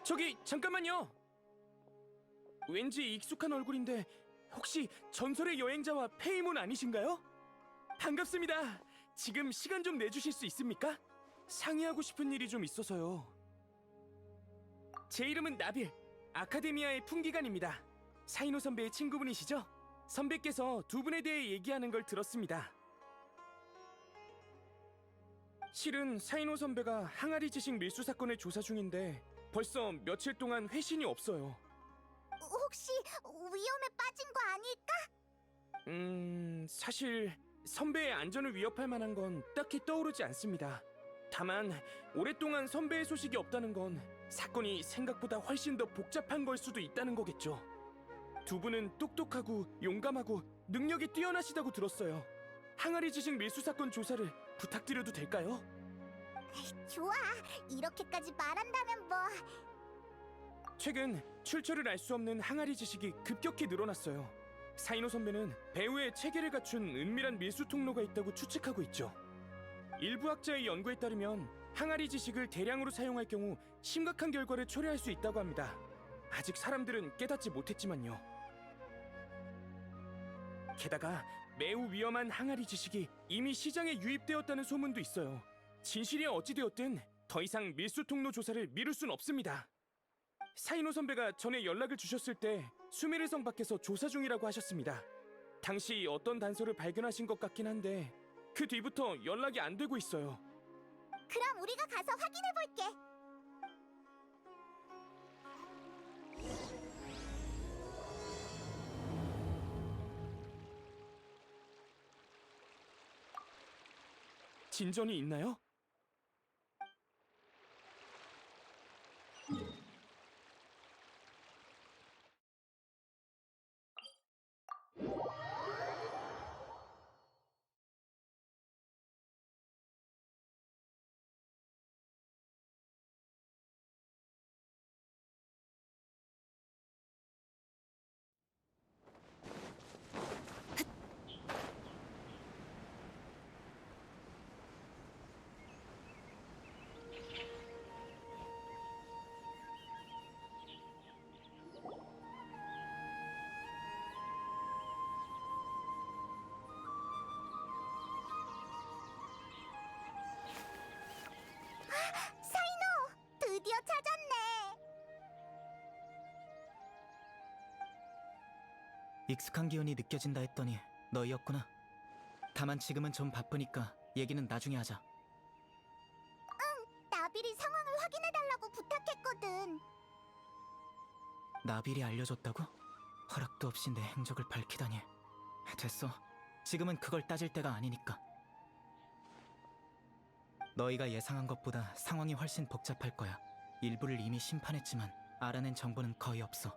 저기 잠깐만요. 왠지 익숙한 얼굴인데 혹시 전설의 여행자와 페이몬 아니신가요? 반갑습니다. 지금 시간 좀 내주실 수 있습니까? 상의하고 싶은 일이 좀 있어서요. 제 이름은 나빌, 아카데미아의 풍기관입니다. 사이노 선배의 친구분이시죠? 선배께서 두 분에 대해 얘기하는 걸 들었습니다. 실은 사이노 선배가 항아리 지식 밀수 사건을 조사 중인데 벌써 며칠 동안 회신이 없어요. 혹시 위험에 빠진 거 아닐까? 사실 선배의 안전을 위협할 만한 건 딱히 떠오르지 않습니다. 다만 오랫동안 선배의 소식이 없다는 건 사건이 생각보다 훨씬 더 복잡한 걸 수도 있다는 거겠죠. 두 분은 똑똑하고 용감하고 능력이 뛰어나시다고 들었어요. 항아리 지식 밀수 사건 조사를 부탁드려도 될까요? 좋아, 이렇게까지 말한다면 뭐. 최근 출처를 알 수 없는 항아리 지식이 급격히 늘어났어요. 사이노 선배는 배후에 체계를 갖춘 은밀한 밀수 통로가 있다고 추측하고 있죠. 일부 학자의 연구에 따르면 항아리 지식을 대량으로 사용할 경우 심각한 결과를 초래할 수 있다고 합니다. 아직 사람들은 깨닫지 못했지만요. 게다가 매우 위험한 항아리 지식이 이미 시장에 유입되었다는 소문도 있어요. 진실이 어찌되었든 더 이상 밀수 통로 조사를 미룰 순 없습니다. 사이노 선배가 전에 연락을 주셨을 때 수메르성 밖에서 조사 중이라고 하셨습니다. 당시 어떤 단서를 발견하신 것 같긴 한데 그 뒤부터 연락이 안 되고 있어요. 그럼 우리가 가서 확인해 볼게. 진전이 있나요? 사이노, 드디어 찾았네. 익숙한 기운이 느껴진다 했더니 너희였구나. 다만 지금은 좀 바쁘니까 얘기는 나중에 하자. 나빌이 상황을 확인해 달라고 부탁했거든. 나빌이 알려줬다고? 허락도 없이 내 행적을 밝히다니. 됐어. 지금은 그걸 따질 때가 아니니까. 너희가 예상한 것보다 상황이 훨씬 복잡할 거야. 일부를 이미 심판했지만 알아낸 정보는 거의 없어.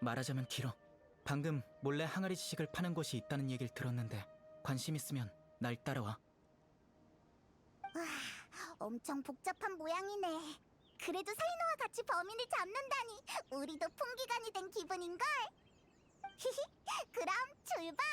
말하자면 길어. 방금 몰래 항아리 지식을 파는 곳이 있다는 얘기를 들었는데 관심 있으면 날 따라와. 엄청 복잡한 모양이네. 그래도 사이노와 같이 범인을 잡는다니 우리도 풍기관이 된 기분인걸. 그럼 출발.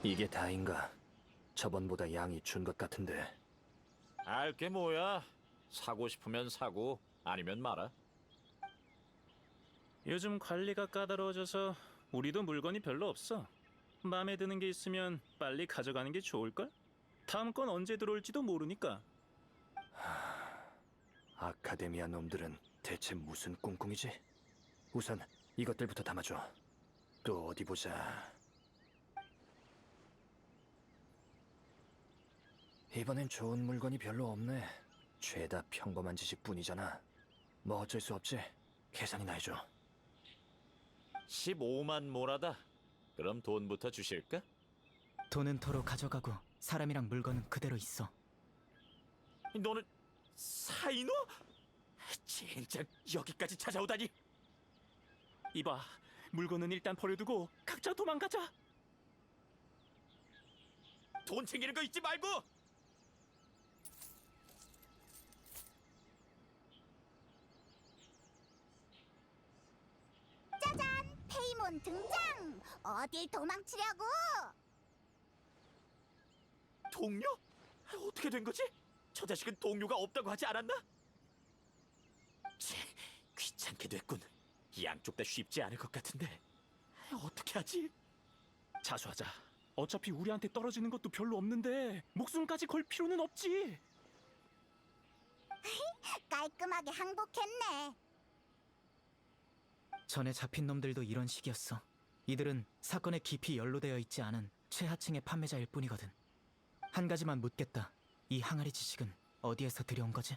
이게 다인가? 저번보다 양이 준 것 같은데. 알게 뭐야? 사고 싶으면 사고, 아니면 말아. 요즘 관리가 까다로워져서 우리도 물건이 별로 없어. 마음에 드는 게 있으면 빨리 가져가는 게 좋을걸? 다음 건 언제 들어올지도 모르니까. 아카데미아 놈들은 대체 무슨 꿍꿍이지? 우선 이것들부터 담아줘. 또 어디 보자. 이번엔 좋은 물건이 별로 없네. 죄다 평범한 지식뿐이잖아. 뭐 어쩔 수 없지. 계산이나 해줘. 15만 모라다. 그럼 돈부터 주실까? 돈은 도로 가져가고 사람이랑 물건은 그대로 있어. 너는 사이노? 진짜 여기까지 찾아오다니. 이봐, 물건은 일단 버려두고 각자 도망가자. 돈 챙기는 거 잊지 말고. 짜잔! 페이몬 등장! 어딜 도망치려고? 동료? 어떻게 된 거지? 저 자식은 동료가 없다고 하지 않았나? 치, 귀찮게 됐군. 양쪽 다 쉽지 않을 것 같은데 어떻게 하지? 자수하자. 어차피 우리한테 떨어지는 것도 별로 없는데 목숨까지 걸 필요는 없지. 깔끔하게 항복했네. 전에 잡힌 놈들도 이런 식이었어. 이들은 사건에 깊이 연루되어 있지 않은 최하층의 판매자일 뿐이거든. 한 가지만 묻겠다. 이 항아리 지식은 어디에서 들여온 거지?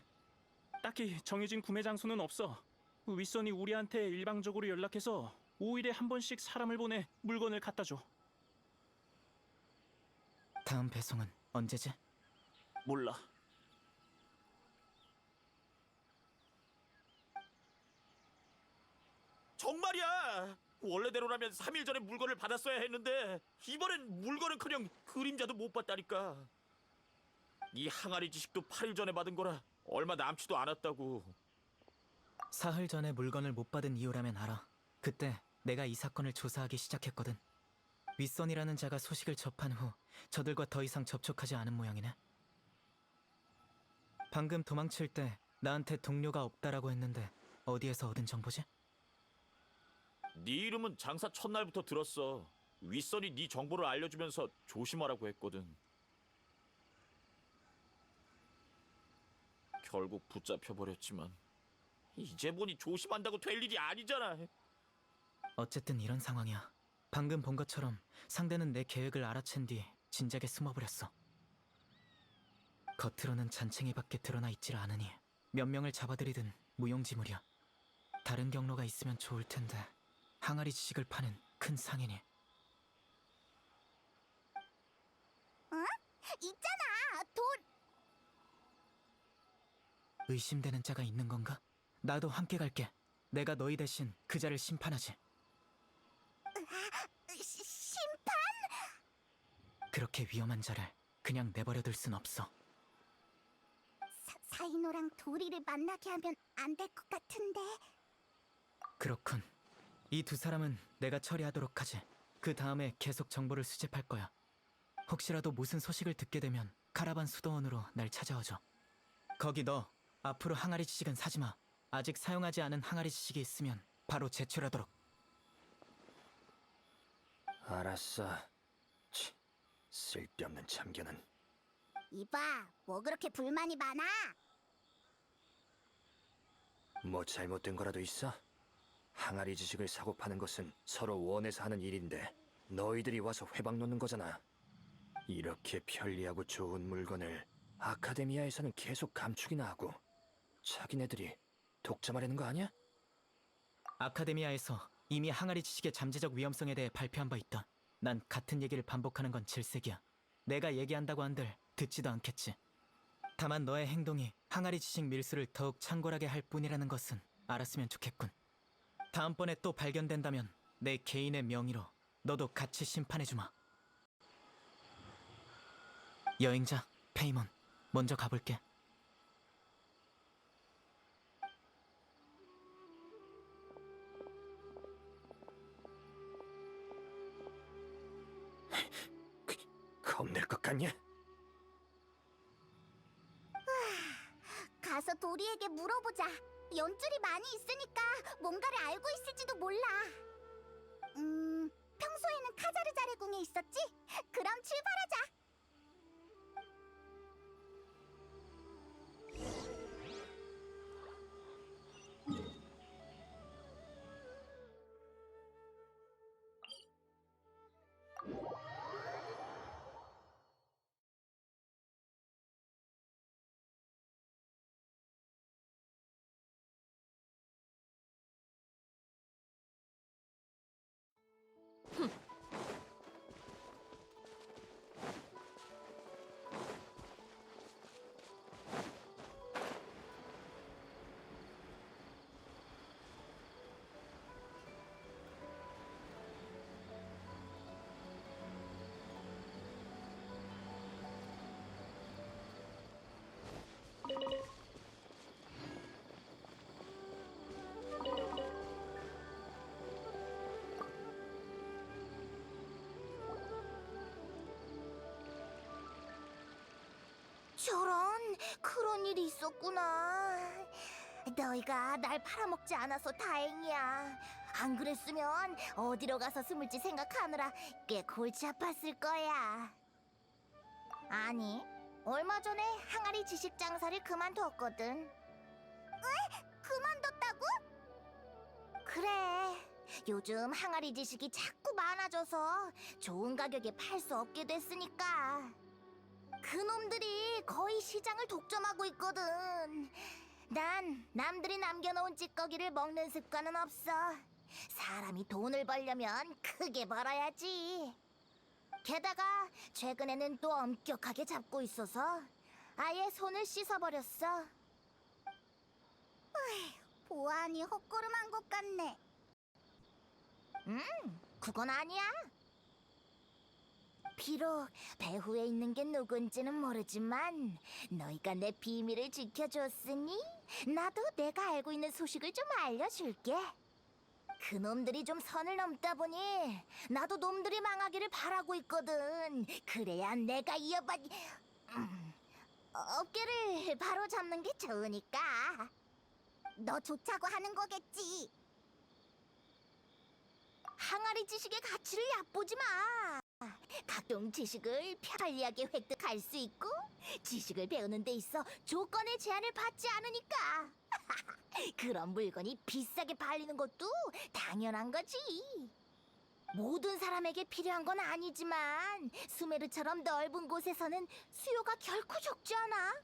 딱히 정해진 구매 장소는 없어. 윗선이 우리한테 일방적으로 연락해서 5일에 한 번씩 사람을 보내 물건을 갖다 줘. 다음 배송은 언제지? 몰라. 정말이야. 원래대로라면 3일 전에 물건을 받았어야 했는데 이번엔 물건은커녕 그림자도 못 봤다니까. 이 항아리 지식도 8일 전에 받은 거라 얼마 남지도 않았다고. 사흘 전에 물건을 못 받은 이유라면 알아. 그때 내가 이 사건을 조사하기 시작했거든. 윗선이라는 자가 소식을 접한 후 저들과 더 이상 접촉하지 않은 모양이네. 방금 도망칠 때 나한테 동료가 없다라고 했는데 어디에서 얻은 정보지? 네 이름은 장사 첫날부터 들었어. 윗선이 네 정보를 알려주면서 조심하라고 했거든. 결국 붙잡혀버렸지만 이제 보니 조심한다고 될 일이 아니잖아. 어쨌든 이런 상황이야. 방금 본 것처럼 상대는 내 계획을 알아챈 뒤 진작에 숨어버렸어. 겉으로는 잔챙이밖에 드러나 있질 않으니 몇 명을 잡아들이든 무용지물이야. 다른 경로가 있으면 좋을 텐데 항아리 지식을 파는 큰 상인이. 있잖아, 돈! 의심되는 자가 있는 건가? 나도 함께 갈게. 내가 너희 대신 그 자를 심판하지. 심판? 그렇게 위험한 자를 그냥 내버려둘 순 없어. 사이노랑 도리를 만나게 하면 안 될 것 같은데. 그렇군. 이 두 사람은 내가 처리하도록 하지. 그 다음에 계속 정보를 수집할 거야. 혹시라도 무슨 소식을 듣게 되면 카라반 수도원으로 날 찾아와줘. 거기 너 앞으로 항아리 지식은 사지 마. 아직 사용하지 않은 항아리 지식이 있으면 바로 제출하도록. 알았어. 치, 쓸데없는 참견은. 이봐, 뭐 그렇게 불만이 많아? 뭐 잘못된 거라도 있어? 항아리 지식을 사고 파는 것은 서로 원해서 하는 일인데 너희들이 와서 회방 놓는 거잖아. 이렇게 편리하고 좋은 물건을 아카데미아에서는 계속 감추기나 하고 자기네들이 독점하려는 거 아니야? 아카데미아에서 이미 항아리 지식의 잠재적 위험성에 대해 발표한 바 있다. 난 같은 얘기를 반복하는 건 질색이야. 내가 얘기한다고 한들 듣지도 않겠지. 다만 너의 행동이 항아리 지식 밀수를 더욱 창궐하게 할 뿐이라는 것은 알았으면 좋겠군. 다음번에 또 발견된다면 내 개인의 명의로 너도 같이 심판해주마. 여행자 페이몬, 먼저 가볼게. 겁낼 것 같냐? 가서 도리에게 물어보자. 연줄이 많이 있으니까 뭔가를 알고 있을지도 몰라. 평소에는 카자르자르 궁에 있었지? 그럼 출발하자. 일이 있었구나. 너희가 날 팔아먹지 않아서 다행이야. 안 그랬으면 어디로 가서 숨을지 생각하느라 꽤 골치 아팠을 거야. 아니, 얼마 전에 항아리 지식 장사를 그만뒀거든. 왜? 그만뒀다고? 그래. 요즘 항아리 지식이 자꾸 많아져서 좋은 가격에 팔 수 없게 됐으니까. 그놈들이 거의 시장을 독점하고 있거든. 난 남들이 남겨놓은 찌꺼기를 먹는 습관은 없어. 사람이 돈을 벌려면 크게 벌어야지. 게다가 최근에는 또 엄격하게 잡고 있어서 아예 손을 씻어버렸어. 보안이 헛걸음한 것 같네. 그건 아니야. 비록 배후에 있는 게 누군지는 모르지만 너희가 내 비밀을 지켜줬으니 나도 내가 알고 있는 소식을 좀 알려줄게. 그놈들이 좀 선을 넘다 보니 나도 놈들이 망하기를 바라고 있거든. 그래야 내가 어깨를 바로 잡는 게 좋으니까. 너 좋자고 하는 거겠지. 항아리 지식의 가치를 얕보지 마. 각종 지식을 편리하게 획득할 수 있고 지식을 배우는 데 있어 조건의 제한을 받지 않으니까 그런 물건이 비싸게 팔리는 것도 당연한 거지. 모든 사람에게 필요한 건 아니지만 수메르처럼 넓은 곳에서는 수요가 결코 적지 않아.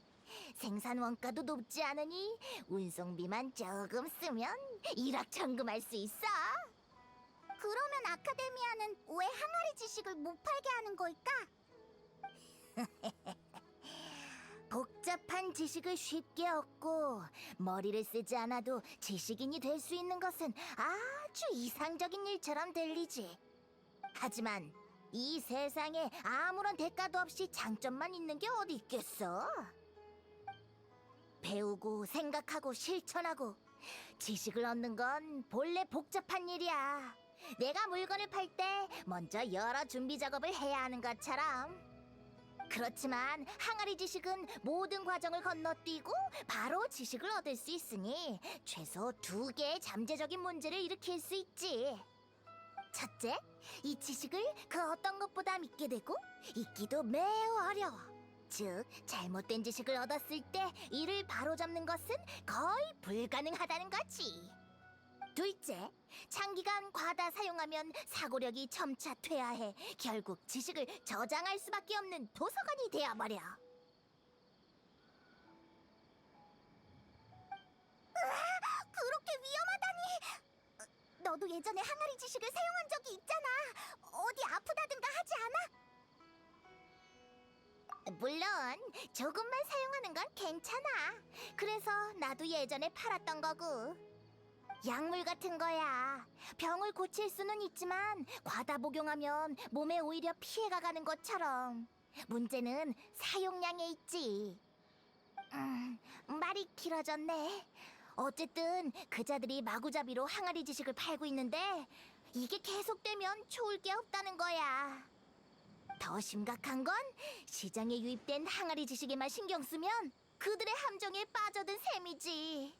생산 원가도 높지 않으니 운송비만 조금 쓰면 일확천금할 수 있어. 그러면 아카데미아는 왜 항아리 지식을 못 팔게 하는 걸까? 복잡한 지식을 쉽게 얻고 머리를 쓰지 않아도 지식인이 될 수 있는 것은 아주 이상적인 일처럼 들리지. 하지만 이 세상에 아무런 대가도 없이 장점만 있는 게 어디 있겠어? 배우고 생각하고 실천하고 지식을 얻는 건 본래 복잡한 일이야. 내가 물건을 팔 때 먼저 여러 준비 작업을 해야 하는 것처럼. 그렇지만 항아리 지식은 모든 과정을 건너뛰고 바로 지식을 얻을 수 있으니 최소 2개의 잠재적인 문제를 일으킬 수 있지. 첫째, 이 지식을 그 어떤 것보다 믿게 되고 잊기도 매우 어려워. 즉, 잘못된 지식을 얻었을 때 이를 바로잡는 것은 거의 불가능하다는 거지. 둘째, 장기간 과다 사용하면 사고력이 점차 퇴화해 결국 지식을 저장할 수밖에 없는 도서관이 되어버려. 그렇게 위험하다니! 너도 예전에 항아리 지식을 사용한 적이 있잖아. 어디 아프다든가 하지 않아? 물론 조금만 사용하는 건 괜찮아. 그래서 나도 예전에 팔았던 거고. 약물 같은 거야. 병을 고칠 수는 있지만 과다 복용하면 몸에 오히려 피해가 가는 것처럼. 문제는 사용량에 있지. 말이 길어졌네. 어쨌든 그자들이 마구잡이로 항아리 지식을 팔고 있는데 이게 계속되면 좋을 게 없다는 거야. 더 심각한 건 시장에 유입된 항아리 지식에만 신경 쓰면 그들의 함정에 빠져든 셈이지.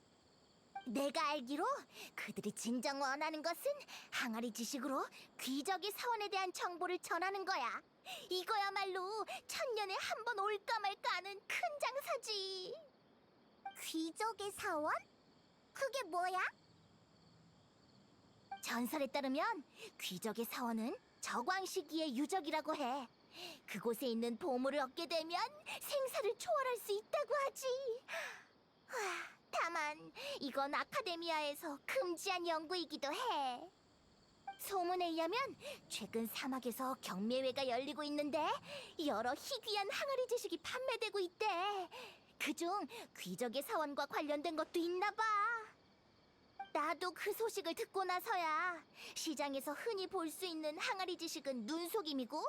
내가 알기로 그들이 진정 원하는 것은 항아리 지식으로 귀적의 사원에 대한 정보를 전하는 거야. 이거야말로 천년에 한 번 올까 말까 하는 큰 장사지. 귀적의 사원? 그게 뭐야? 전설에 따르면 귀적의 사원은 적왕 시기의 유적이라고 해. 그곳에 있는 보물을 얻게 되면 생사를 초월할 수 있다고 하지. 다만 이건 아카데미아에서 금지한 연구이기도 해. 소문에 의하면 최근 사막에서 경매회가 열리고 있는데 여러 희귀한 항아리 지식이 판매되고 있대. 그중 귀적의 사원과 관련된 것도 있나 봐. 나도 그 소식을 듣고 나서야 시장에서 흔히 볼 수 있는 항아리 지식은 눈속임이고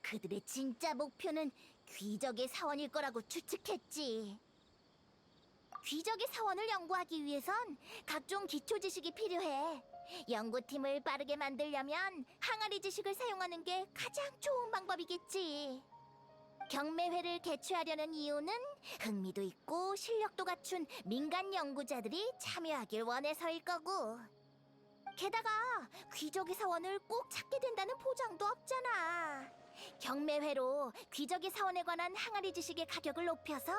그들의 진짜 목표는 귀적의 사원일 거라고 추측했지. 귀적의 사원을 연구하기 위해선 각종 기초 지식이 필요해. 연구팀을 빠르게 만들려면 항아리 지식을 사용하는 게 가장 좋은 방법이겠지. 경매회를 개최하려는 이유는 흥미도 있고 실력도 갖춘 민간 연구자들이 참여하길 원해서일 거고. 게다가 귀족의 사원을 꼭 찾게 된다는 보장도 없잖아. 경매회로 귀족의 사원에 관한 항아리 지식의 가격을 높여서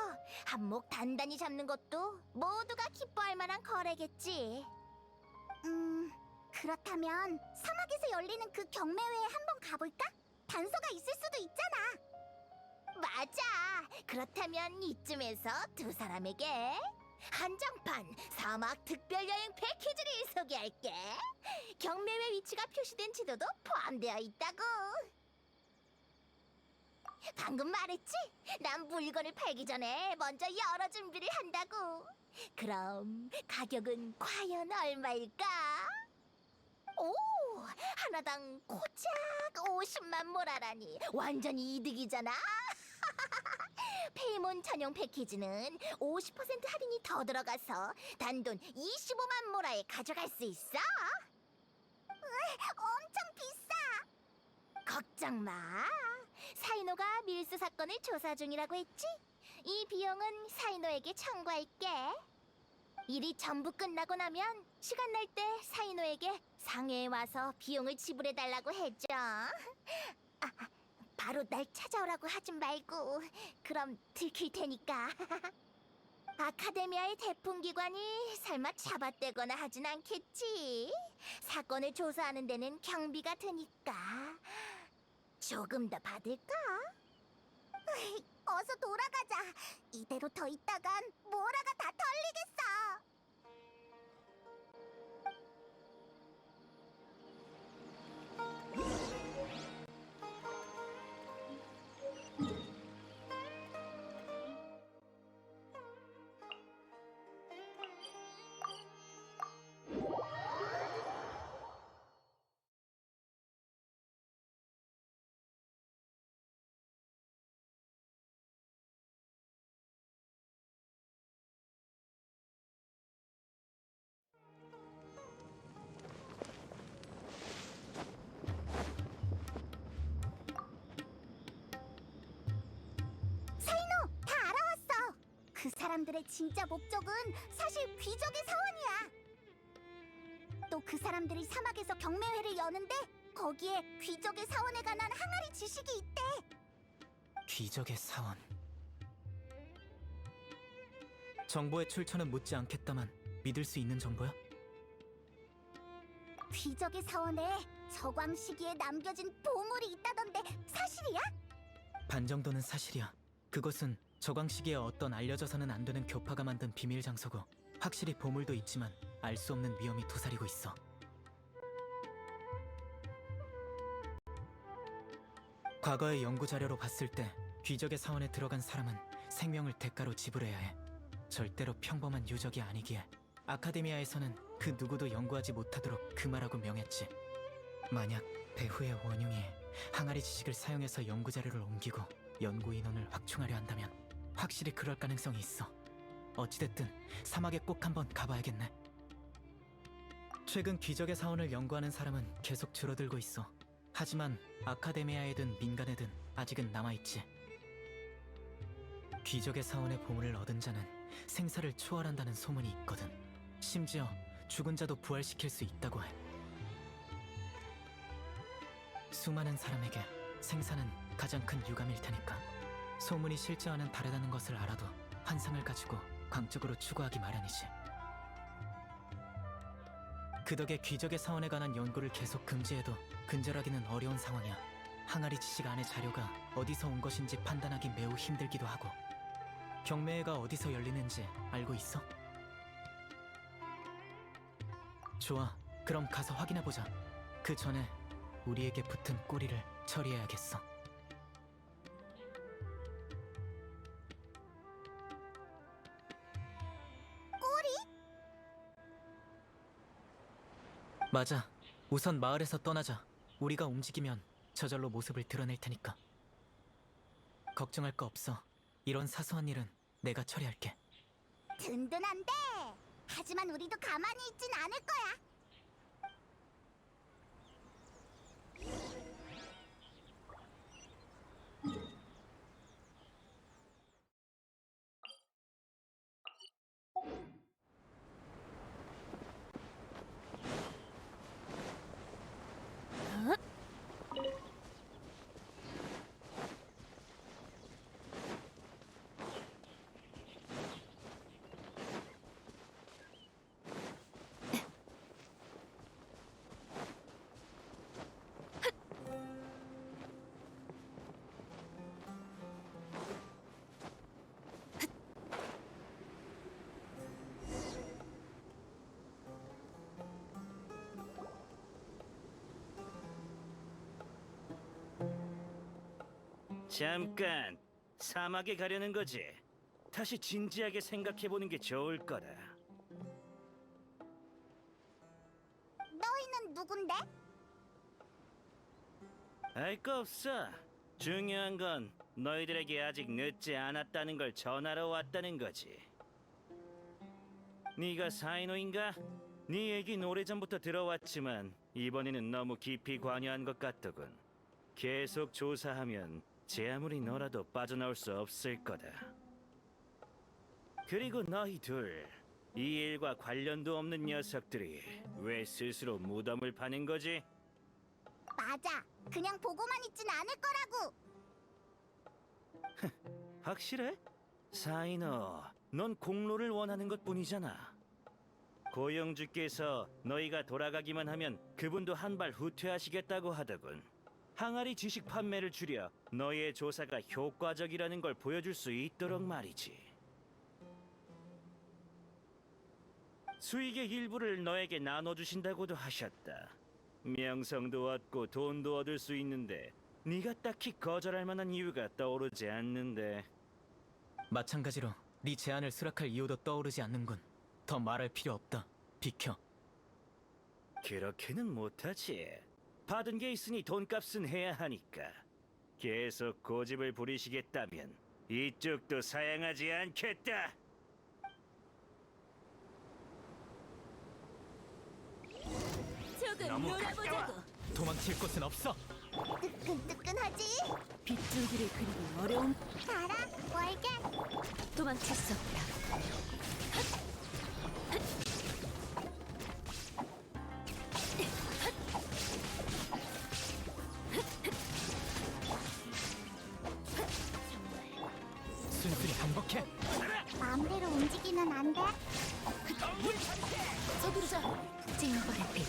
한몫 단단히 잡는 것도 모두가 기뻐할 만한 거래겠지. 그렇다면 사막에서 열리는 그 경매회에 한번 가볼까? 단서가 있을 수도 있잖아. 맞아. 그렇다면 이쯤에서 두 사람에게 한정판 사막 특별 여행 패키지를 소개할게. 경매회 위치가 표시된 지도도 포함되어 있다고. 방금 말했지? 난 물건을 팔기 전에 먼저 여러 준비를 한다고. 그럼 가격은 과연 얼마일까? 오, 하나당 고작 50만 모라라니 완전히 이득이잖아. 페이몬 전용 패키지는 50% 할인이 더 들어가서 단돈 25만 모라에 가져갈 수 있어. 엄청 비싸. 걱정 마. 사이노가 밀수 사건을 조사 중이라고 했지? 이 비용은 사이노에게 청구할게. 일이 전부 끝나고 나면 시간 날 때 사이노에게 상해에 와서 비용을 지불해달라고 해줘. 바로 날 찾아오라고 하진 말고. 그럼 들킬 테니까. 아카데미아의 대풍기관이 설마 잡아떼거나 하진 않겠지? 사건을 조사하는 데는 경비가 드니까. 조금 더 받을까? 어서 돌아가자. 이대로 더 있다간 모라가 다 털리겠어. 다 알아왔어. 그 사람들의 진짜 목적은 사실 귀족의 사원이야. 또 그 사람들이 사막에서 경매회를 여는데 거기에 귀족의 사원에 관한 항아리 지식이 있대. 귀족의 사원. 정보의 출처는 묻지 않겠다만 믿을 수 있는 정보야? 귀족의 사원에 저광 시기에 남겨진 보물이 있다던데 사실이야? 반 정도는 사실이야. 그곳은 저광 시기에 어떤 알려져서는 안 되는 교파가 만든 비밀 장소고 확실히 보물도 있지만 알 수 없는 위험이 도사리고 있어. 과거의 연구 자료로 봤을 때 귀족의 사원에 들어간 사람은 생명을 대가로 지불해야 해. 절대로 평범한 유적이 아니기에 아카데미아에서는 그 누구도 연구하지 못하도록 금하라고 명했지. 만약 배후의 원흉이 항아리 지식을 사용해서 연구 자료를 옮기고 연구 인원을 확충하려 한다면 확실히 그럴 가능성이 있어. 어찌됐든 사막에 꼭 한번 가봐야겠네. 최근 귀족의 사원을 연구하는 사람은 계속 줄어들고 있어. 하지만 아카데미아에든 민간에든 아직은 남아있지. 귀족의 사원의 보물을 얻은 자는 생사를 초월한다는 소문이 있거든. 심지어 죽은 자도 부활시킬 수 있다고 해. 수많은 사람에게 생사는 가장 큰 유감일 테니까 소문이 실제와는 다르다는 것을 알아도 환상을 가지고 광적으로 추구하기 마련이지. 그 덕에 귀족의 사원에 관한 연구를 계속 금지해도 근절하기는 어려운 상황이야. 항아리 지식 안의 자료가 어디서 온 것인지 판단하기 매우 힘들기도 하고. 경매회가 어디서 열리는지 알고 있어? 좋아, 그럼 가서 확인해보자. 그 전에 우리에게 붙은 꼬리를 처리해야겠어. 맞아. 우선 마을에서 떠나자. 우리가 움직이면 저절로 모습을 드러낼 테니까. 걱정할 거 없어. 이런 사소한 일은 내가 처리할게. 든든한데. 하지만 우리도 가만히 있진 않을 거야. 잠깐, 사막에 가려는 거지. 다시 진지하게 생각해보는 게 좋을 거다. 너희는 누군데? 알 거 없어. 중요한 건 너희들에게 아직 늦지 않았다는 걸 전하러 왔다는 거지. 네가 사이노인가? 네 얘긴 오래전부터 들어왔지만 이번에는 너무 깊이 관여한 것 같더군. 계속 조사하면 제 아무리 너라도 빠져나올 수 없을 거다. 그리고 너희 둘, 이 일과 관련도 없는 녀석들이 왜 스스로 무덤을 파는 거지? 맞아. 그냥 보고만 있진 않을 거라고. 확실해? 사이너, 넌 공로를 원하는 것뿐이잖아. 고영주께서 너희가 돌아가기만 하면 그분도 한 발 후퇴하시겠다고 하더군. 항아리 지식 판매를 줄여 너희의 조사가 효과적이라는 걸 보여줄 수 있도록 말이지. 수익의 일부를 너에게 나눠주신다고도 하셨다. 명성도 얻고 돈도 얻을 수 있는데 네가 딱히 거절할 만한 이유가 떠오르지 않는데. 마찬가지로 네 제안을 수락할 이유도 떠오르지 않는군. 더 말할 필요 없다. 비켜. 그렇게는 못하지. 받은 게 있으니 돈값은 해야 하니까. 계속 고집을 부리시겠다면 이쪽도 사양하지 않겠다. 조금 놀아보자고. 도망칠 곳은 없어. 뜨끈뜨끈하지? 빗줄기를 그리기 어려운 가라, 월계. 도망칠 수 없다. 순순히 반복해. 마음대로 움직이면 안 돼. 서두르자. 징벌의 빛.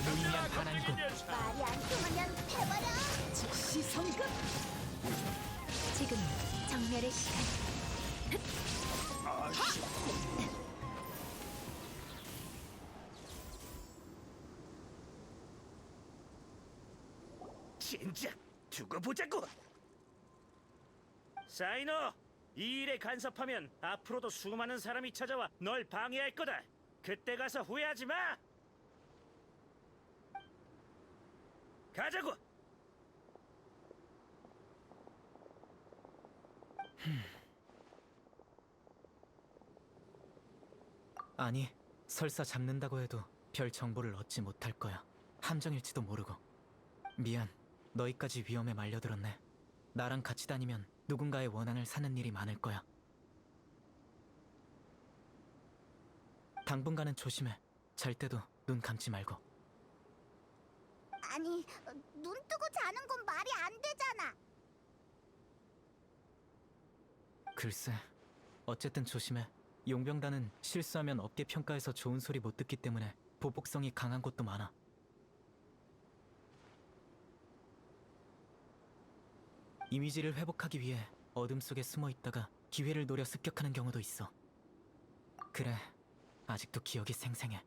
무의미한 반항이군. 말이 안 통하면 해버려. 즉시 성급. 지금 정멸의 시간. 진짜 두고 보자고. 사이너, 이 일에 간섭하면 앞으로도 수많은 사람이 찾아와 널 방해할 거다. 그때 가서 후회하지 마. 가자고. 아니, 설사 잡는다고 해도 별 정보를 얻지 못할 거야. 함정일지도 모르고. 미안, 너희까지 위험에 말려들었네. 나랑 같이 다니면 누군가의 원한을 사는 일이 많을 거야. 당분간은 조심해. 잘 때도 눈 감지 말고. 아니, 눈 뜨고 자는 건 말이 안 되잖아. 글쎄, 어쨌든 조심해. 용병단은 실수하면 업계 평가에서 좋은 소리 못 듣기 때문에 보복성이 강한 곳도 많아. 이미지를 회복하기 위해 어둠 속에 숨어 있다가 기회를 노려 습격하는 경우도 있어. 그래, 아직도 기억이 생생해.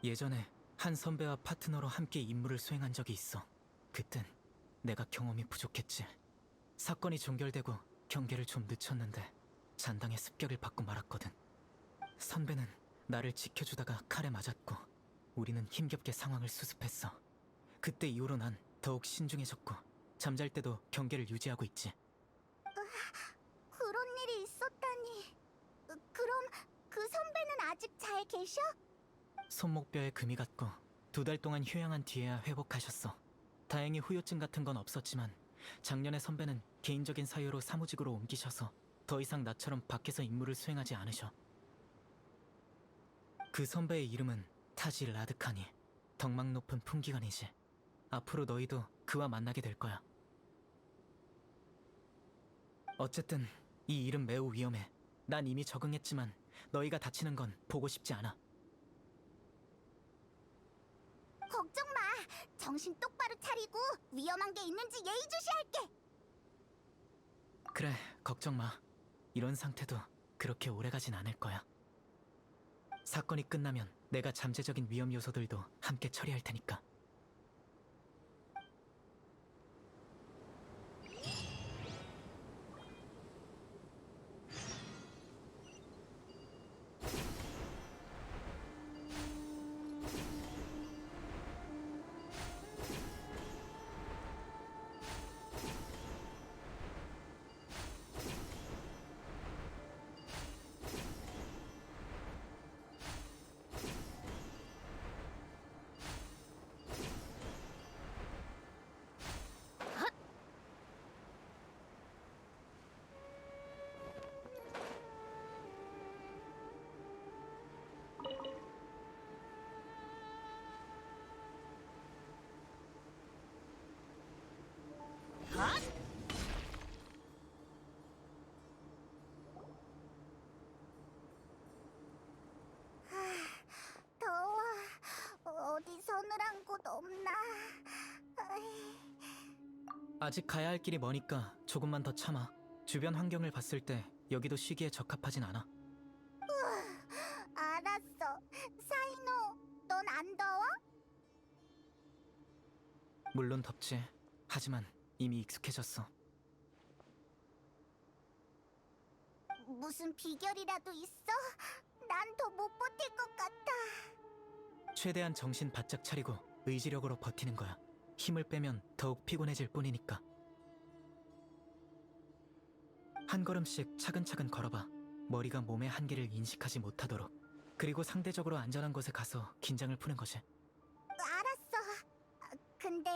예전에 한 선배와 파트너로 함께 임무를 수행한 적이 있어. 그땐 내가 경험이 부족했지. 사건이 종결되고 경계를 좀 늦췄는데 잔당의 습격을 받고 말았거든. 선배는 나를 지켜주다가 칼에 맞았고 우리는 힘겹게 상황을 수습했어. 그때 이후로 난 더욱 신중해졌고 잠잘 때도 경계를 유지하고 있지. 그런 일이 있었다니. 그럼 그 선배는 아직 잘 계셔? 손목뼈에 금이 갔고 2달 동안 휴양한 뒤에야 회복하셨어. 다행히 후유증 같은 건 없었지만 작년에 선배는 개인적인 사유로 사무직으로 옮기셔서 더 이상 나처럼 밖에서 임무를 수행하지 않으셔. 그 선배의 이름은 타지 라드카니. 덕망 높은 풍기관이지. 앞으로 너희도 그와 만나게 될 거야. 어쨌든 이 일은 매우 위험해. 난 이미 적응했지만 너희가 다치는 건 보고 싶지 않아. 걱정 마. 정신 똑바로 차리고 위험한 게 있는지 예의주시할게. 그래, 걱정 마. 이런 상태도 그렇게 오래 가진 않을 거야. 사건이 끝나면 내가 잠재적인 위험 요소들도 함께 처리할 테니까. 더워. 어디 서늘한 곳 없나? 아직 가야 할 길이 머니까 조금만 더 참아. 주변 환경을 봤을 때 여기도 쉬기에 적합하진 않아. 알았어. 사이노, 넌 안 더워? 물론 덥지. 하지만 이미 익숙해졌어. 무슨 비결이라도 있어? 난 더 못 버틸 것 같아. 최대한 정신 바짝 차리고 의지력으로 버티는 거야. 힘을 빼면 더욱 피곤해질 뿐이니까. 한 걸음씩 차근차근 걸어봐. 머리가 몸의 한계를 인식하지 못하도록. 그리고 상대적으로 안전한 곳에 가서 긴장을 푸는 거지. 알았어. 근데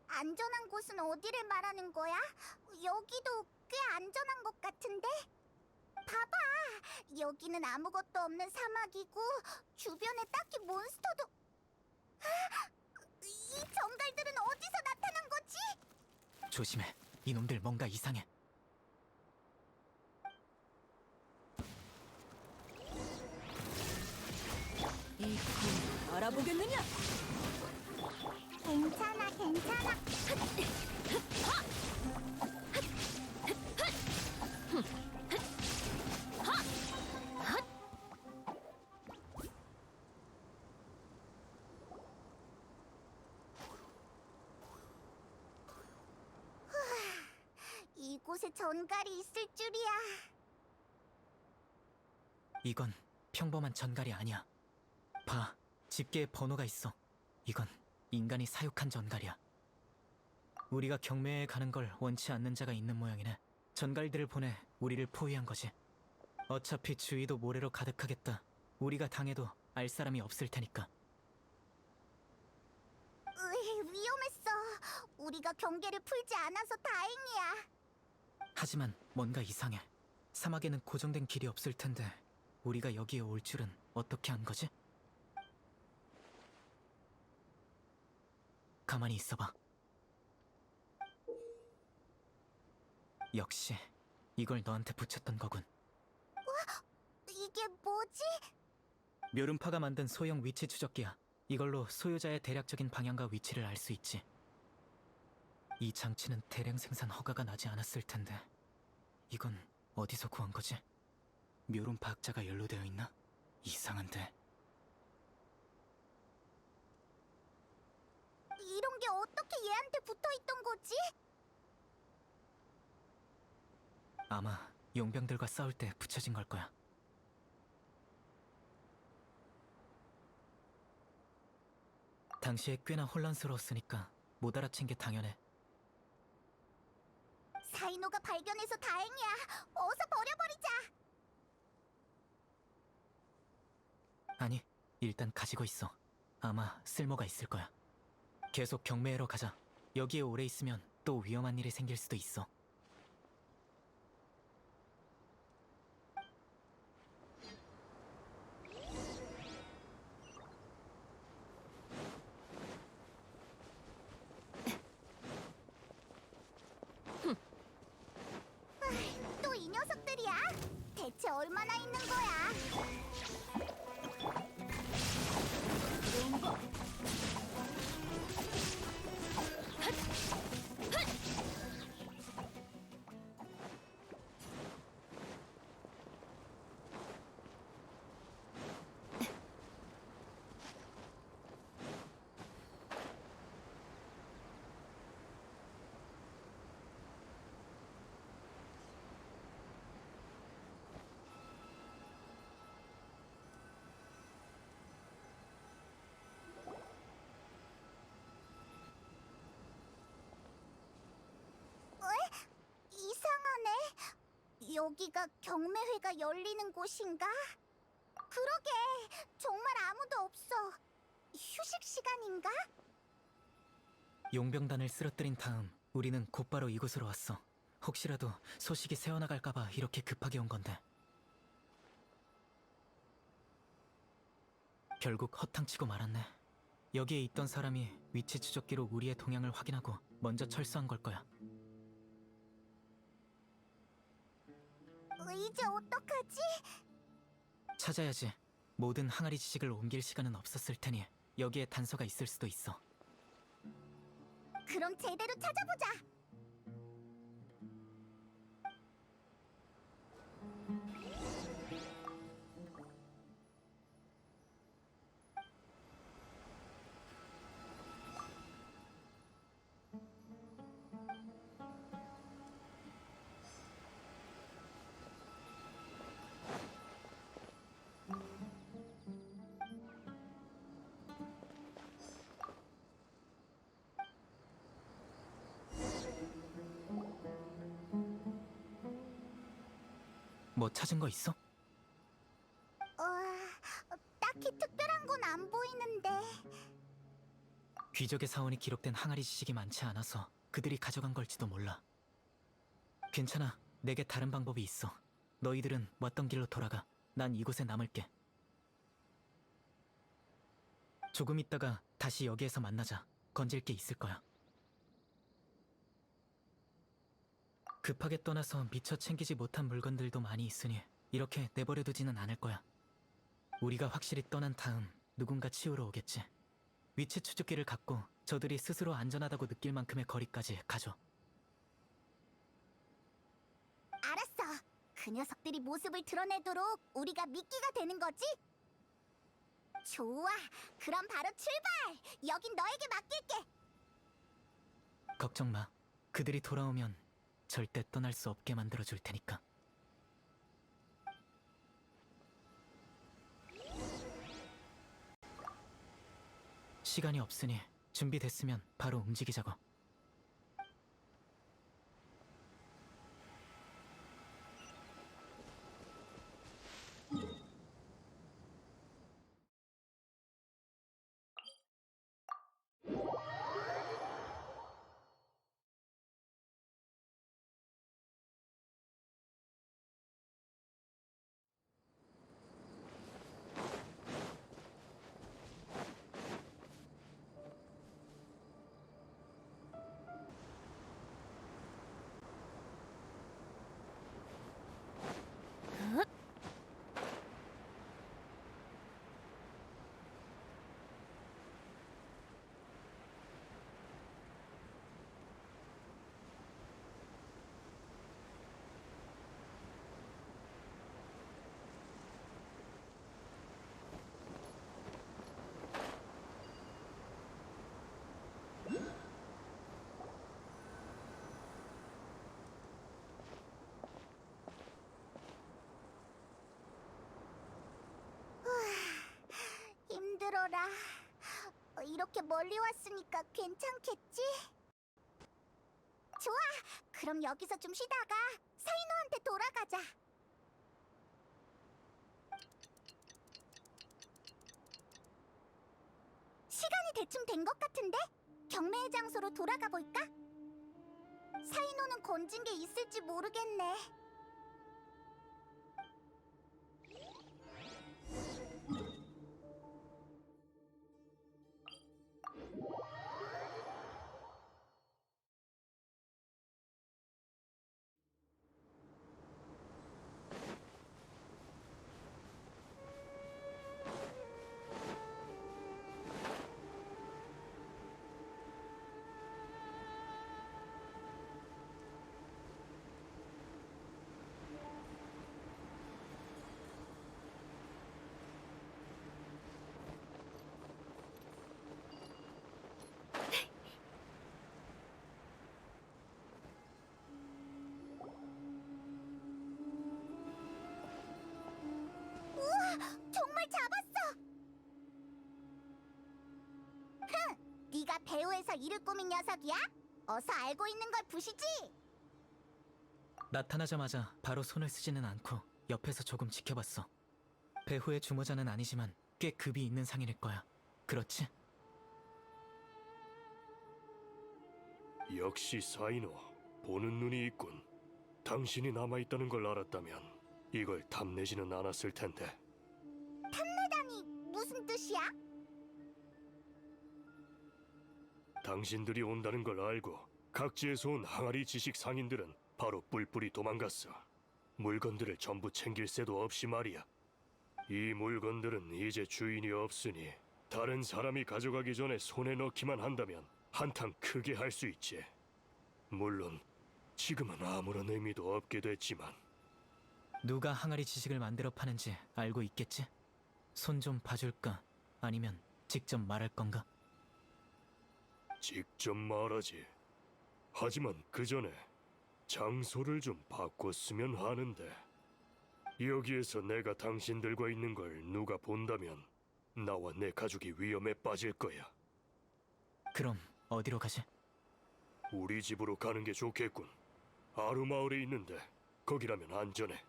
안전한 곳은 어디를 말하는 거야? 여기도 꽤 안전한 것 같은데? 봐봐. 여기는 아무것도 없는 사막이고 주변에 딱히 몬스터도... 이 정갈들은 어디서 나타난 거지? 조심해. 이놈들 뭔가 이상해. 이 군 알아보겠느냐? 괜찮아, 괜찮아. 이곳에 전갈이 있을 줄이야. 이건 평범한 전갈이 아니야. 봐, 집게에 번호가 있어. 이건 인간이 사육한 전갈이야. 우리가 경매에 가는 걸 원치 않는 자가 있는 모양이네. 전갈들을 보내 우리를 포위한 거지. 어차피 주위도 모래로 가득하겠다. 우리가 당해도 알 사람이 없을 테니까. 위험했어. 우리가 경계를 풀지 않아서 다행이야. 하지만 뭔가 이상해. 사막에는 고정된 길이 없을 텐데 우리가 여기에 올 줄은 어떻게 한 거지? 가만히 있어봐. 역시 이걸 너한테 붙였던 거군. 이게 뭐지? 묘름파가 만든 소형 위치 추적기야. 이걸로 소유자의 대략적인 방향과 위치를 알 수 있지. 이 장치는 대량 생산 허가가 나지 않았을 텐데 이건 어디서 구한 거지? 묘름파 학자가 연루되어 있나? 이상한데. 이런 게 어떻게 얘한테 붙어있던 거지? 아마 용병들과 싸울 때 붙여진 걸 거야. 당시에 꽤나 혼란스러웠으니까 못 알아챈 게 당연해. 사이노가 발견해서 다행이야. 어서 버려버리자. 아니, 일단 가지고 있어. 아마 쓸모가 있을 거야. 계속 경매회로 가자. 여기에 오래 있으면 또 위험한 일이 생길 수도 있어. 또 이 녀석들이야? 대체 얼마나 있는 거야? 여기가 경매회가 열리는 곳인가? 그러게, 정말 아무도 없어. 휴식 시간인가? 용병단을 쓰러뜨린 다음 우리는 곧바로 이곳으로 왔어. 혹시라도 소식이 새어나갈까봐 이렇게 급하게 온 건데. 결국 허탕치고 말았네. 여기에 있던 사람이 위치 추적기로 우리의 동향을 확인하고 먼저 철수한 걸 거야. 이제 어떡하지? 찾아야지. 모든 항아리 지식을 옮길 시간은 없었을 테니 여기에 단서가 있을 수도 있어. 그럼 제대로 찾아보자. 뭐 찾은 거 있어? 딱히 특별한 건 안 보이는데. 귀적의 사원이 기록된 항아리 지식이 많지 않아서 그들이 가져간 걸지도 몰라. 괜찮아. 내게 다른 방법이 있어. 너희들은 왔던 길로 돌아가. 난 이곳에 남을게. 조금 있다가 다시 여기에서 만나자. 건질 게 있을 거야. 급하게 떠나서 미처 챙기지 못한 물건들도 많이 있으니 이렇게 내버려두지는 않을 거야. 우리가 확실히 떠난 다음 누군가 치우러 오겠지. 위치 추적기를 갖고 저들이 스스로 안전하다고 느낄 만큼의 거리까지 가줘. 알았어. 그 녀석들이 모습을 드러내도록 우리가 미끼가 되는 거지? 좋아. 그럼 바로 출발! 여긴 너에게 맡길게! 걱정 마. 그들이 돌아오면 절대 떠날 수 없게 만들어줄 테니까. 시간이 없으니 준비됐으면 바로 움직이자고. 힘들어라. 이렇게 멀리 왔으니까 괜찮겠지? 좋아. 그럼 여기서 좀 쉬다가 사이노한테 돌아가자. 시간이 대충 된 것 같은데? 경매의 장소로 돌아가 볼까? 사이노는 건진 게 있을지 모르겠네. 정말 잡았어! 흥! 네가 배우에서 이를 꾸민 녀석이야? 어서 알고 있는 걸 부시지! 나타나자마자 바로 손을 쓰지는 않고 옆에서 조금 지켜봤어. 배후의 주모자는 아니지만 꽤 급이 있는 상인일 거야. 그렇지? 역시 사이노, 보는 눈이 있군. 당신이 남아있다는 걸 알았다면 이걸 탐내지는 않았을 텐데. 탐내다니 무슨 뜻이야? 당신들이 온다는 걸 알고 각지에서 온 항아리 지식 상인들은 바로 뿔뿔이 도망갔어. 물건들을 전부 챙길 새도 없이 말이야. 이 물건들은 이제 주인이 없으니 다른 사람이 가져가기 전에 손에 넣기만 한다면 한탕 크게 할 수 있지. 물론 지금은 아무런 의미도 없게 됐지만. 누가 항아리 지식을 만들어 파는지 알고 있겠지? 손 좀 봐줄까? 아니면 직접 말할 건가? 직접 말하지. 하지만 그 전에 장소를 좀 바꿨으면 하는데. 여기에서 내가 당신들과 있는 걸 누가 본다면 나와 내 가족이 위험에 빠질 거야. 그럼 어디로 가지? 우리 집으로 가는 게 좋겠군. 아루마을에 있는데 거기라면 안전해.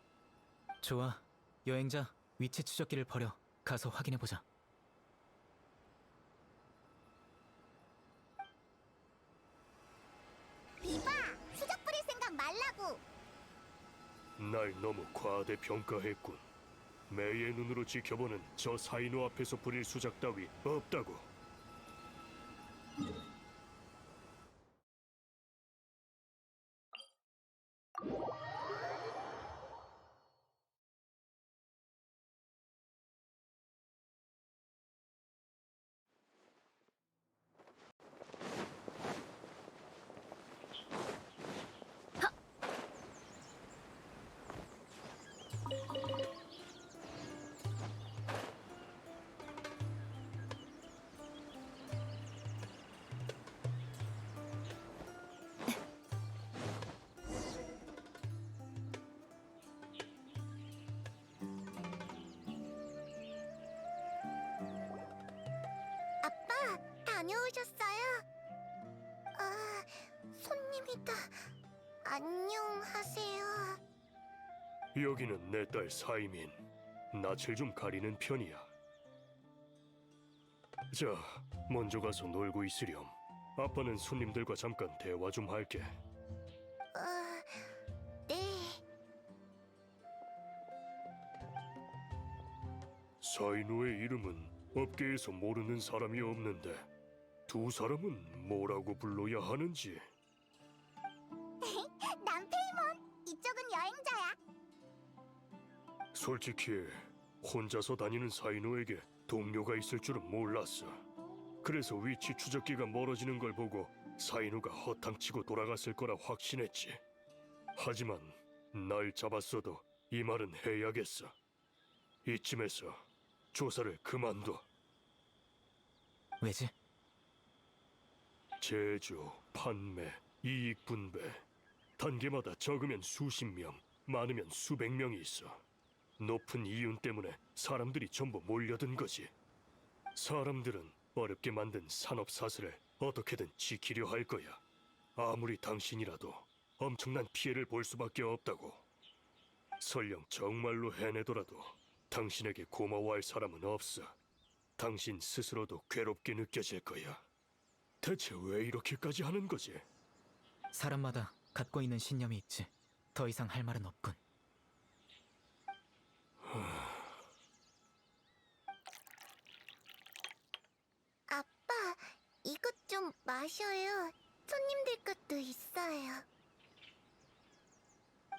좋아. 여행자, 위치 추적기를 버려. 가서 확인해보자. 비바, 수작 부릴 생각 말라고. 날 너무 과대평가했군. 매의 눈으로 지켜보는 저 사이노 앞에서 부릴 수작 따위 없다고. 다녀오셨어요? 아, 손님이다. 안녕하세요. 여기는 내 딸 사이민. 낯을 좀 가리는 편이야. 자, 먼저 가서 놀고 있으렴. 아빠는 손님들과 잠깐 대화 좀 할게. 네. 사이노의 이름은 업계에서 모르는 사람이 없는데 두 사람은 뭐라고 불러야 하는지. 난 페이몬. 이쪽은 여행자야. 솔직히 혼자서 다니는 사이노에게 동료가 있을 줄은 몰랐어. 그래서 위치 추적기가 멀어지는 걸 보고 사이노가 허탕치고 돌아갔을 거라 확신했지. 하지만 날 잡았어도 이 말은 해야겠어. 이쯤에서 조사를 그만둬. 왜지? 제조, 판매, 이익 분배. 단계마다 적으면 수십 명, 많으면 수백 명이 있어. 높은 이윤 때문에 사람들이 전부 몰려든 거지. 사람들은 어렵게 만든 산업 사슬을 어떻게든 지키려 할 거야. 아무리 당신이라도 엄청난 피해를 볼 수밖에 없다고. 설령 정말로 해내더라도 당신에게 고마워할 사람은 없어. 당신 스스로도 괴롭게 느껴질 거야. 대체 왜 이렇게까지 하는 거지? 사람마다 갖고 있는 신념이 있지. 더 이상 할 말은 없군. 아빠, 이것 좀 마셔요. 손님들 것도 있어요.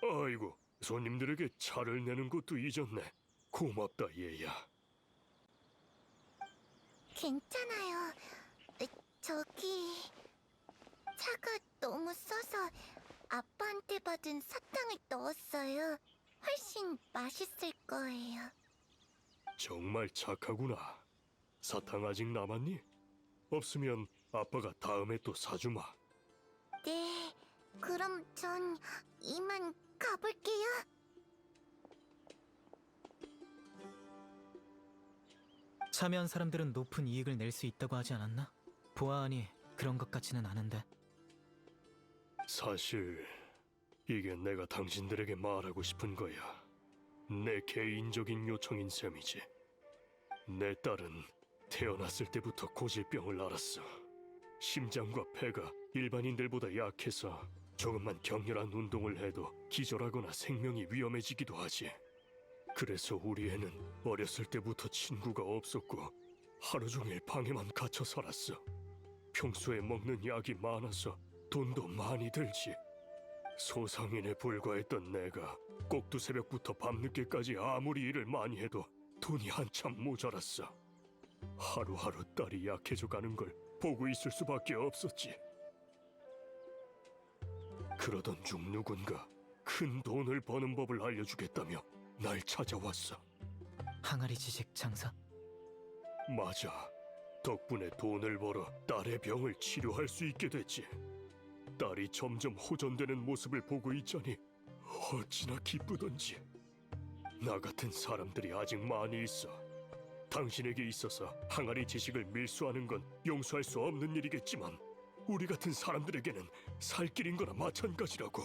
아이고, 손님들에게 차를 내는 것도 잊었네. 고맙다, 얘야. 괜찮아요. 저기 차가 너무 써서 아빠한테 받은 사탕을 넣었어요. 훨씬 맛있을 거예요. 정말 착하구나. 사탕 아직 남았니? 없으면 아빠가 다음에 또 사주마. 네, 그럼 전 이만 가볼게요. 참여한 사람들은 높은 이익을 낼 수 있다고 하지 않았나? 보아하니 그런 것 같지는 않은데. 사실 이게 내가 당신들에게 말하고 싶은 거야. 내 개인적인 요청인 셈이지. 내 딸은 태어났을 때부터 고질병을 앓았어. 심장과 폐가 일반인들보다 약해서 조금만 격렬한 운동을 해도 기절하거나 생명이 위험해지기도 하지. 그래서 우리 애는 어렸을 때부터 친구가 없었고 하루 종일 방에만 갇혀 살았어. 평소에 먹는 약이 많아서 돈도 많이 들지. 소상인에 불과했던 내가 꼭두새벽부터 밤늦게까지 아무리 일을 많이 해도 돈이 한참 모자랐어. 하루하루 딸이 약해져 가는 걸 보고 있을 수밖에 없었지. 그러던 중 누군가 큰 돈을 버는 법을 알려주겠다며 날 찾아왔어. 항아리 지식 장사? 맞아. 덕분에 돈을 벌어 딸의 병을 치료할 수 있게 됐지. 딸이 점점 호전되는 모습을 보고 있자니 어찌나 기쁘던지. 나 같은 사람들이 아직 많이 있어. 당신에게 있어서 항아리 지식을 밀수하는 건 용서할 수 없는 일이겠지만 우리 같은 사람들에게는 살 길인 거나 마찬가지라고.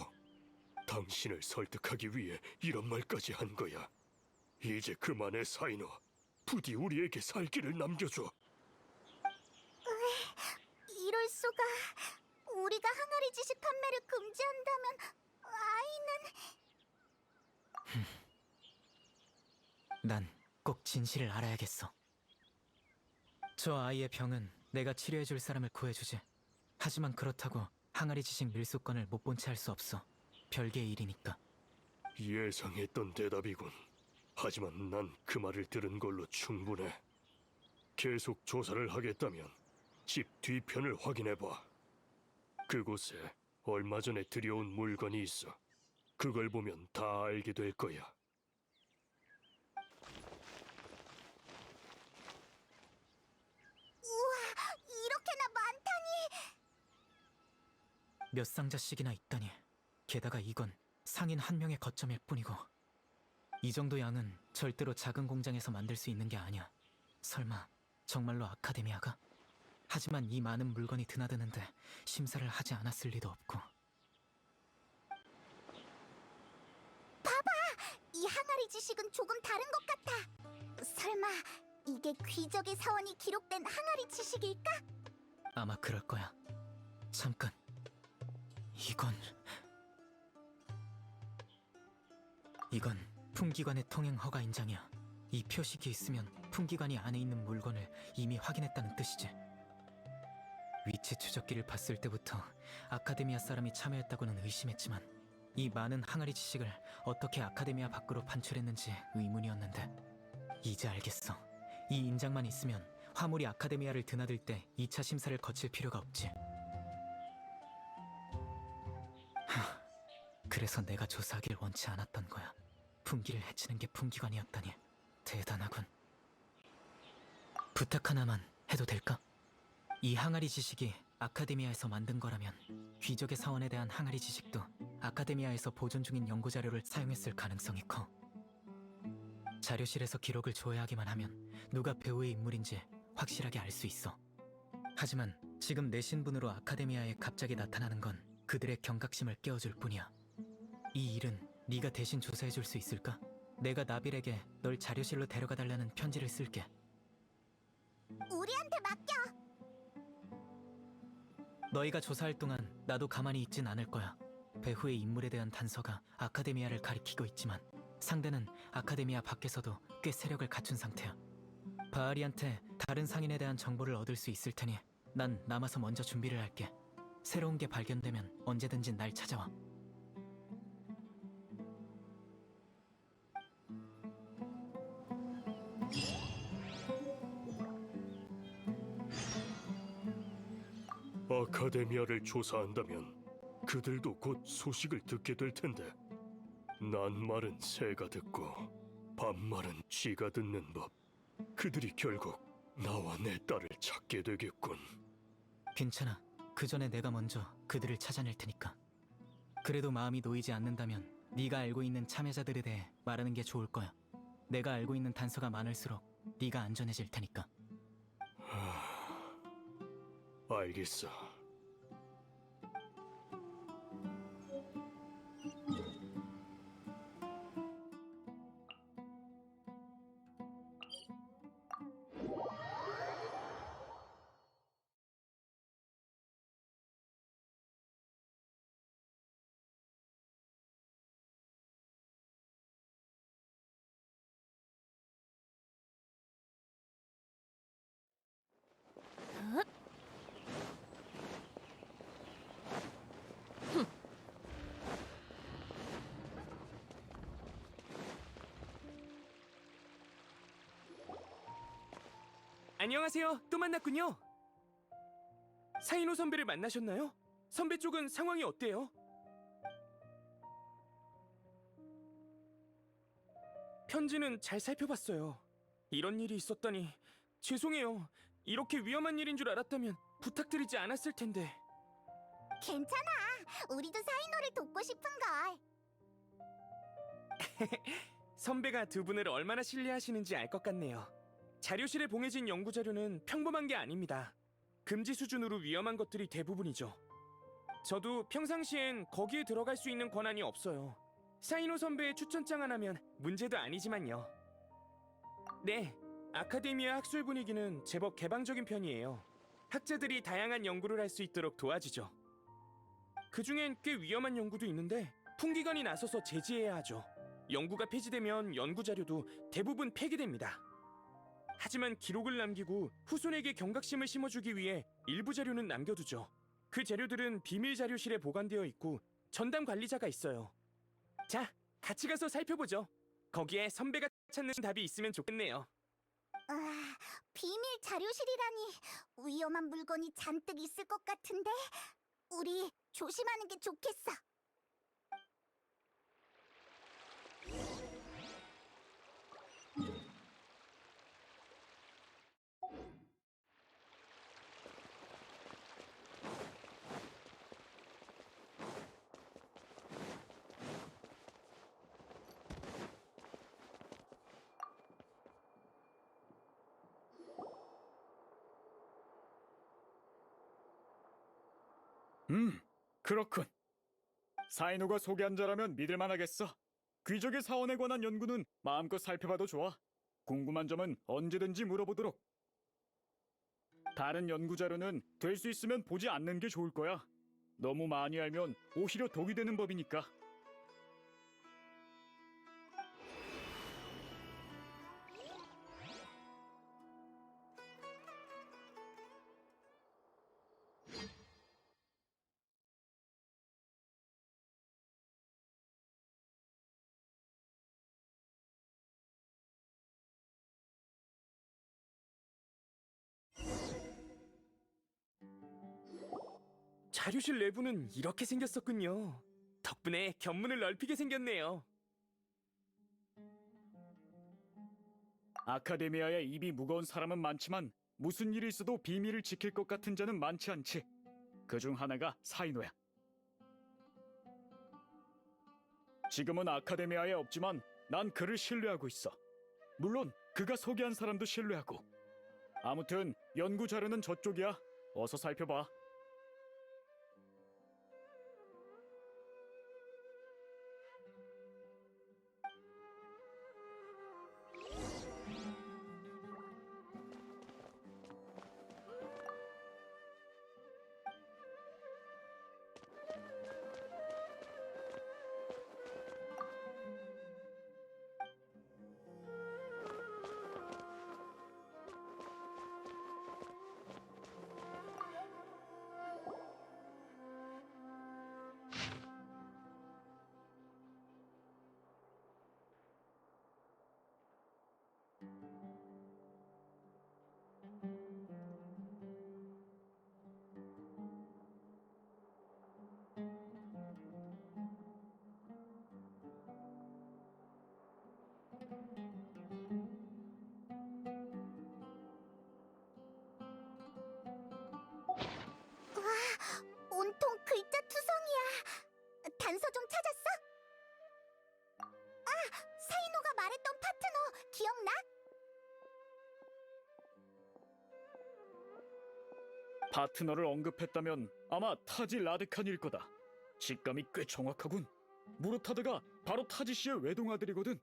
당신을 설득하기 위해 이런 말까지 한 거야. 이제 그만해, 사이노. 부디 우리에게 살 길을 남겨줘. 이럴 수가. 우리가 항아리 지식 판매를 금지한다면 아이는... 난 꼭 진실을 알아야겠어. 저 아이의 병은 내가 치료해줄 사람을 구해주지. 하지만 그렇다고 항아리 지식 밀수건을 못 본 채 할 수 없어. 별개의 일이니까. 예상했던 대답이군. 하지만 난 그 말을 들은 걸로 충분해. 계속 조사를 하겠다면 집 뒤편을 확인해봐. 그곳에 얼마 전에 들여온 물건이 있어. 그걸 보면 다 알게 될 거야. 이렇게나 많다니! 몇 상자씩이나 있다니. 게다가 이건 상인 한 명의 거점일 뿐이고. 이 정도 양은 절대로 작은 공장에서 만들 수 있는 게 아니야. 설마 정말로 아카데미아가? 하지만 이 많은 물건이 드나드는데 심사를 하지 않았을 리도 없고. 이 항아리 지식은 조금 다른 것 같아. 설마 이게 귀적의 사원이 기록된 항아리 지식일까? 아마 그럴 거야. 잠깐. 이건 풍기관의 통행 허가 인장이야. 이 표식이 있으면 풍기관이 안에 있는 물건을 이미 확인했다는 뜻이지. 위치 추적기를 봤을 때부터 아카데미아 사람이 참여했다고는 의심했지만 이 많은 항아리 지식을 어떻게 아카데미아 밖으로 반출했는지 의문이었는데 이제 알겠어. 이 인장만 있으면 화물이 아카데미아를 드나들 때 2차 심사를 거칠 필요가 없지. 그래서 내가 조사하길 원치 않았던 거야. 풍기를 해치는 게 풍기관이었다니. 대단하군. 부탁 하나만 해도 될까? 이 항아리 지식이 아카데미아에서 만든 거라면 귀족의 사원에 대한 항아리 지식도 아카데미아에서 보존 중인 연구자료를 사용했을 가능성이 커. 자료실에서 기록을 조회하기만 하면 누가 배우의 인물인지 확실하게 알 수 있어. 하지만 지금 내 신분으로 아카데미아에 갑자기 나타나는 건 그들의 경각심을 깨워줄 뿐이야. 이 일은 네가 대신 조사해줄 수 있을까? 내가 나빌에게 널 자료실로 데려가달라는 편지를 쓸게. 우리한테 맡겨! 너희가 조사할 동안 나도 가만히 있진 않을 거야. 배후의 인물에 대한 단서가 아카데미아를 가리키고 있지만 상대는 아카데미아 밖에서도 꽤 세력을 갖춘 상태야. 바알이한테 다른 상인에 대한 정보를 얻을 수 있을 테니 난 남아서 먼저 준비를 할게. 새로운 게 발견되면 언제든지 날 찾아와. 아카데미아를 조사한다면 그들도 곧 소식을 듣게 될 텐데. 낱말은 새가 듣고 반말은 쥐가 듣는 법. 그들이 결국 나와 내 딸을 찾게 되겠군. 괜찮아. 그 전에 내가 먼저 그들을 찾아낼 테니까. 그래도 마음이 놓이지 않는다면 네가 알고 있는 참여자들에 대해 말하는 게 좋을 거야. 내가 알고 있는 단서가 많을수록 네가 안전해질 테니까. 알겠어. 안녕하세요. 또 만났군요. 사이노 선배를 만나셨나요? 선배 쪽은 상황이 어때요? 편지는 잘 살펴봤어요. 이런 일이 있었다니 죄송해요. 이렇게 위험한 일인 줄 알았다면 부탁드리지 않았을 텐데. 괜찮아. 우리도 사이노를 돕고 싶은걸. 선배가 두 분을 얼마나 신뢰하시는지 알 것 같네요. 자료실에 봉해진 연구 자료는 평범한 게 아닙니다. 금지 수준으로 위험한 것들이 대부분이죠. 저도 평상시엔 거기에 들어갈 수 있는 권한이 없어요. 사이노 선배의 추천장 하나면 문제도 아니지만요. 네, 아카데미아 학술 분위기는 제법 개방적인 편이에요. 학자들이 다양한 연구를 할 수 있도록 도와주죠. 그중엔 꽤 위험한 연구도 있는데 풍기관이 나서서 제지해야 하죠. 연구가 폐지되면 연구 자료도 대부분 폐기됩니다. 하지만 기록을 남기고 후손에게 경각심을 심어주기 위해 일부 자료는 남겨두죠. 그 자료들은 비밀 자료실에 보관되어 있고 전담 관리자가 있어요. 자, 같이 가서 살펴보죠. 거기에 선배가 찾는 답이 있으면 좋겠네요. 비밀 자료실이라니 위험한 물건이 잔뜩 있을 것 같은데 우리 조심하는 게 좋겠어. 그렇군. 사이노가 소개한 자라면 믿을만하겠어. 귀족의 사원에 관한 연구는 마음껏 살펴봐도 좋아. 궁금한 점은 언제든지 물어보도록. 다른 연구 자료는 될 수 있으면 보지 않는 게 좋을 거야. 너무 많이 알면 오히려 독이 되는 법이니까. 자료실 내부는 이렇게 생겼었군요. 덕분에 견문을 넓히게 생겼네요. 아카데미아에 입이 무거운 사람은 많지만 무슨 일이 있어도 비밀을 지킬 것 같은 자는 많지 않지. 그중 하나가 사이노야. 지금은 아카데미아에 없지만 난 그를 신뢰하고 있어. 물론 그가 소개한 사람도 신뢰하고. 아무튼 연구 자료는 저쪽이야. 어서 살펴봐. 온통 글자 투성이야. 단서 좀 찾았어? 사이노가 말했던 파트너 기억나? 파트너를 언급했다면 아마 타지 라드칸일 거다. 직감이 꽤 정확하군. 무르타드가 바로 타지 씨의 외동아들이거든.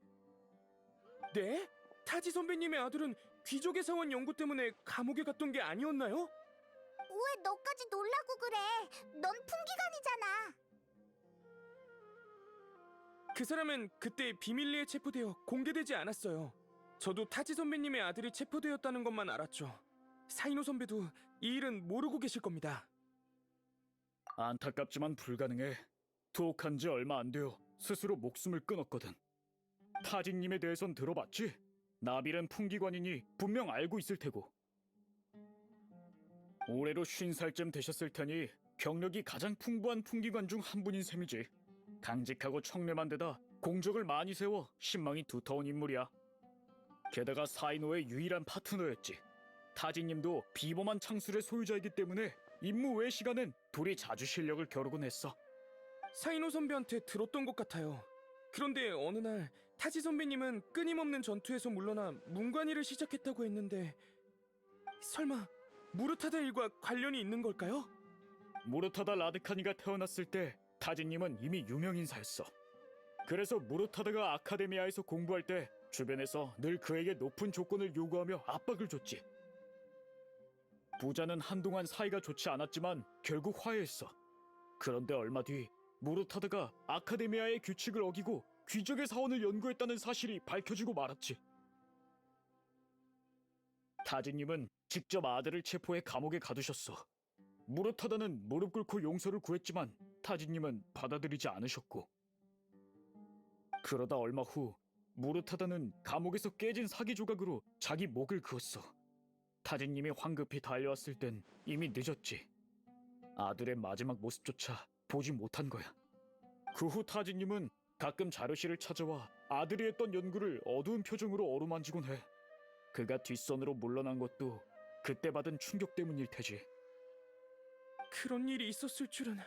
네? 타지 선배님의 아들은 귀족의 사원 연구 때문에 감옥에 갔던 게 아니었나요? 왜 너까지 놀라고 그래? 넌 풍기관이잖아. 그 사람은 그때 비밀리에 체포되어 공개되지 않았어요. 저도 타지 선배님의 아들이 체포되었다는 것만 알았죠. 사이노 선배도 이 일은 모르고 계실 겁니다. 안타깝지만 불가능해. 투옥한 지 얼마 안 되어 스스로 목숨을 끊었거든. 타지님에 대해선 들어봤지? 나빌은 풍기관이니 분명 알고 있을 테고. 올해로 50살쯤 되셨을 테니 경력이 가장 풍부한 풍기관 중 한 분인 셈이지. 강직하고 청렴한 데다 공적을 많이 세워 신망이 두터운 인물이야. 게다가 사이노의 유일한 파트너였지. 타지님도 비범한 창술의 소유자이기 때문에 임무 외 시간엔 둘이 자주 실력을 겨루곤 했어. 사이노 선배한테 들었던 것 같아요. 그런데 어느 날 타지 선배님은 끊임없는 전투에서 물러나 문관일을 시작했다고 했는데 설마 무르타다 일과 관련이 있는 걸까요? 무르타다 라드카니가 태어났을 때 타지님은 이미 유명인사였어. 그래서 무르타다가 아카데미아에서 공부할 때 주변에서 늘 그에게 높은 조건을 요구하며 압박을 줬지. 부자는 한동안 사이가 좋지 않았지만 결국 화해했어. 그런데 얼마 뒤 무르타다가 아카데미아의 규칙을 어기고 귀족의 사원을 연구했다는 사실이 밝혀지고 말았지. 타지님은 직접 아들을 체포해 감옥에 가두셨어. 무르타다는 무릎 꿇고 용서를 구했지만 타지님은 받아들이지 않으셨고. 그러다 얼마 후 무르타다는 감옥에서 깨진 사기 조각으로 자기 목을 그었어. 타지님이 황급히 달려왔을 땐 이미 늦었지. 아들의 마지막 모습조차 보지 못한 거야. 그 후 타지님은 가끔 자료실을 찾아와 아들이 했던 연구를 어두운 표정으로 어루만지곤 해. 그가 뒷선으로 물러난 것도 그때 받은 충격 때문일 테지. 그런 일이 있었을 줄은.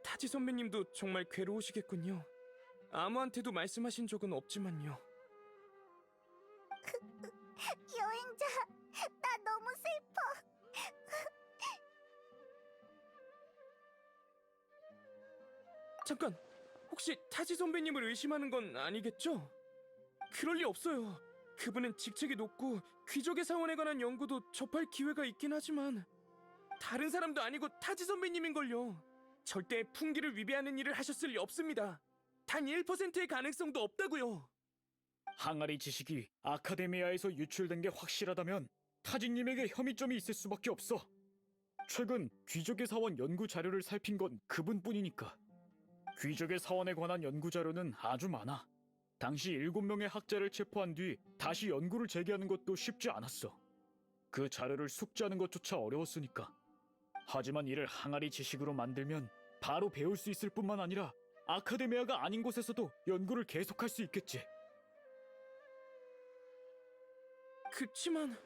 타지 선배님도 정말 괴로우시겠군요. 아무한테도 말씀하신 적은 없지만요. 여행자, 나 너무 슬퍼. 잠깐, 혹시 타지 선배님을 의심하는 건 아니겠죠? 그럴 리 없어요. 그분은 직책이 높고 귀족의 사원에 관한 연구도 접할 기회가 있긴 하지만 다른 사람도 아니고 타지 선배님인걸요. 절대 풍기를 위배하는 일을 하셨을 리 없습니다. 단 1%의 가능성도 없다고요. 항아리 지식이 아카데미아에서 유출된 게 확실하다면 타지님에게 혐의점이 있을 수밖에 없어. 최근 귀족의 사원 연구 자료를 살핀 건 그분뿐이니까. 귀족의 사원에 관한 연구 자료는 아주 많아. 당시 7명의 학자를 체포한 뒤 다시 연구를 재개하는 것도 쉽지 않았어. 그 자료를 숙지하는 것조차 어려웠으니까. 하지만 이를 항아리 지식으로 만들면 바로 배울 수 있을 뿐만 아니라 아카데미아가 아닌 곳에서도 연구를 계속할 수 있겠지. 그치만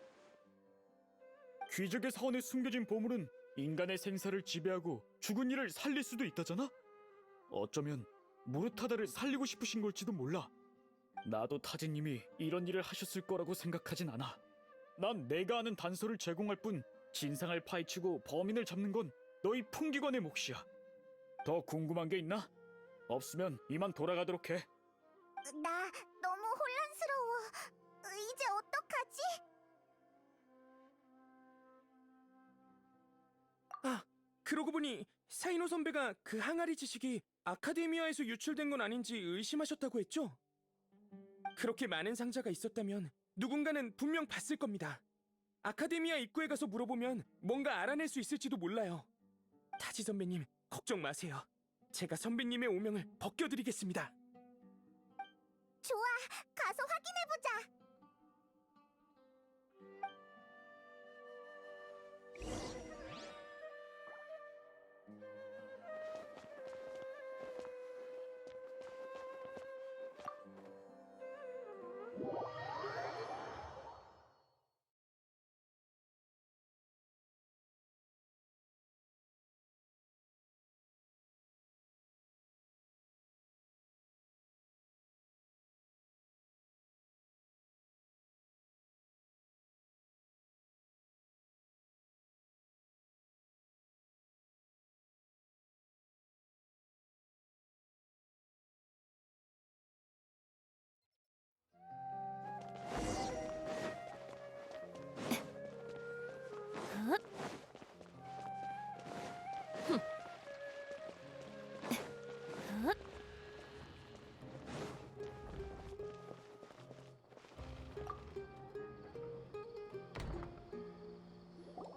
귀족의 사원에 숨겨진 보물은 인간의 생사를 지배하고 죽은 이를 살릴 수도 있다잖아? 어쩌면 무르타다를 살리고 싶으신 걸지도 몰라. 나도 타지님이 이런 일을 하셨을 거라고 생각하진 않아. 난 내가 아는 단서를 제공할 뿐 진상을 파헤치고 범인을 잡는 건 너희 풍기관의 몫이야. 더 궁금한 게 있나? 없으면 이만 돌아가도록 해. 나 너무 혼란스러워. 이제 어떡하지? 아, 그러고 보니 사이노 선배가 그 항아리 지식이 아카데미아에서 유출된 건 아닌지 의심하셨다고 했죠? 그렇게 많은 상자가 있었다면 누군가는 분명 봤을 겁니다. 아카데미아 입구에 가서 물어보면 뭔가 알아낼 수 있을지도 몰라요. 타지 선배님, 걱정 마세요. 제가 선배님의 오명을 벗겨드리겠습니다. 좋아, 가서 확인해보자.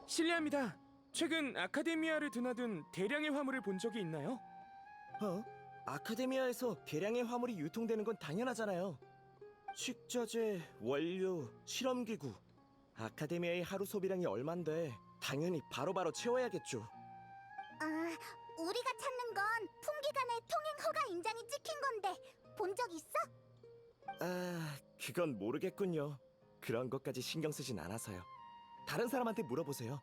실례합니다. 최근 아카데미아를 드나든 대량의 화물을 본 적이 있나요? 아카데미아에서 대량의 화물이 유통되는 건 당연하잖아요. 식자재, 원료, 실험기구. 아카데미아의 하루 소비량이 얼만데 당연히 바로바로 채워야겠죠. 우리가 찾는 건 풍기간의 통행 허가 인장이 찍힌 건데 본 적 있어? 그건 모르겠군요. 그런 것까지 신경 쓰진 않아서요. 다른 사람한테 물어보세요.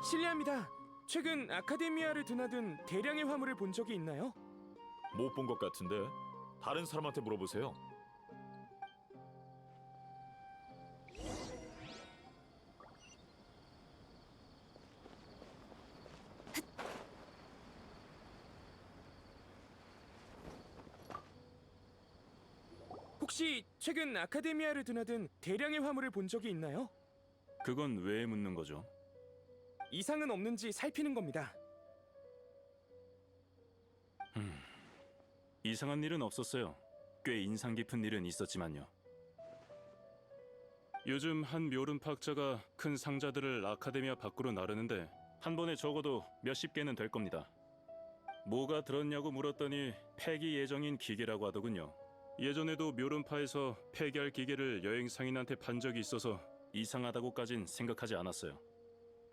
실례합니다. 최근 아카데미아를 드나든 대량의 화물을 본 적이 있나요? 못 본 것 같은데 다른 사람한테 물어보세요. 혹시 최근 아카데미아를 드나든 대량의 화물을 본 적이 있나요? 그건 왜 묻는 거죠? 이상은 없는지 살피는 겁니다. 이상한 일은 없었어요. 꽤 인상 깊은 일은 있었지만요. 요즘 한 묘름 파학자가 큰 상자들을 아카데미아 밖으로 나르는데 한 번에 적어도 몇십 개는 될 겁니다. 뭐가 들었냐고 물었더니 폐기 예정인 기계라고 하더군요. 예전에도 묘름파에서 폐기할 기계를 여행 상인한테 판 적이 있어서 이상하다고까진 생각하지 않았어요.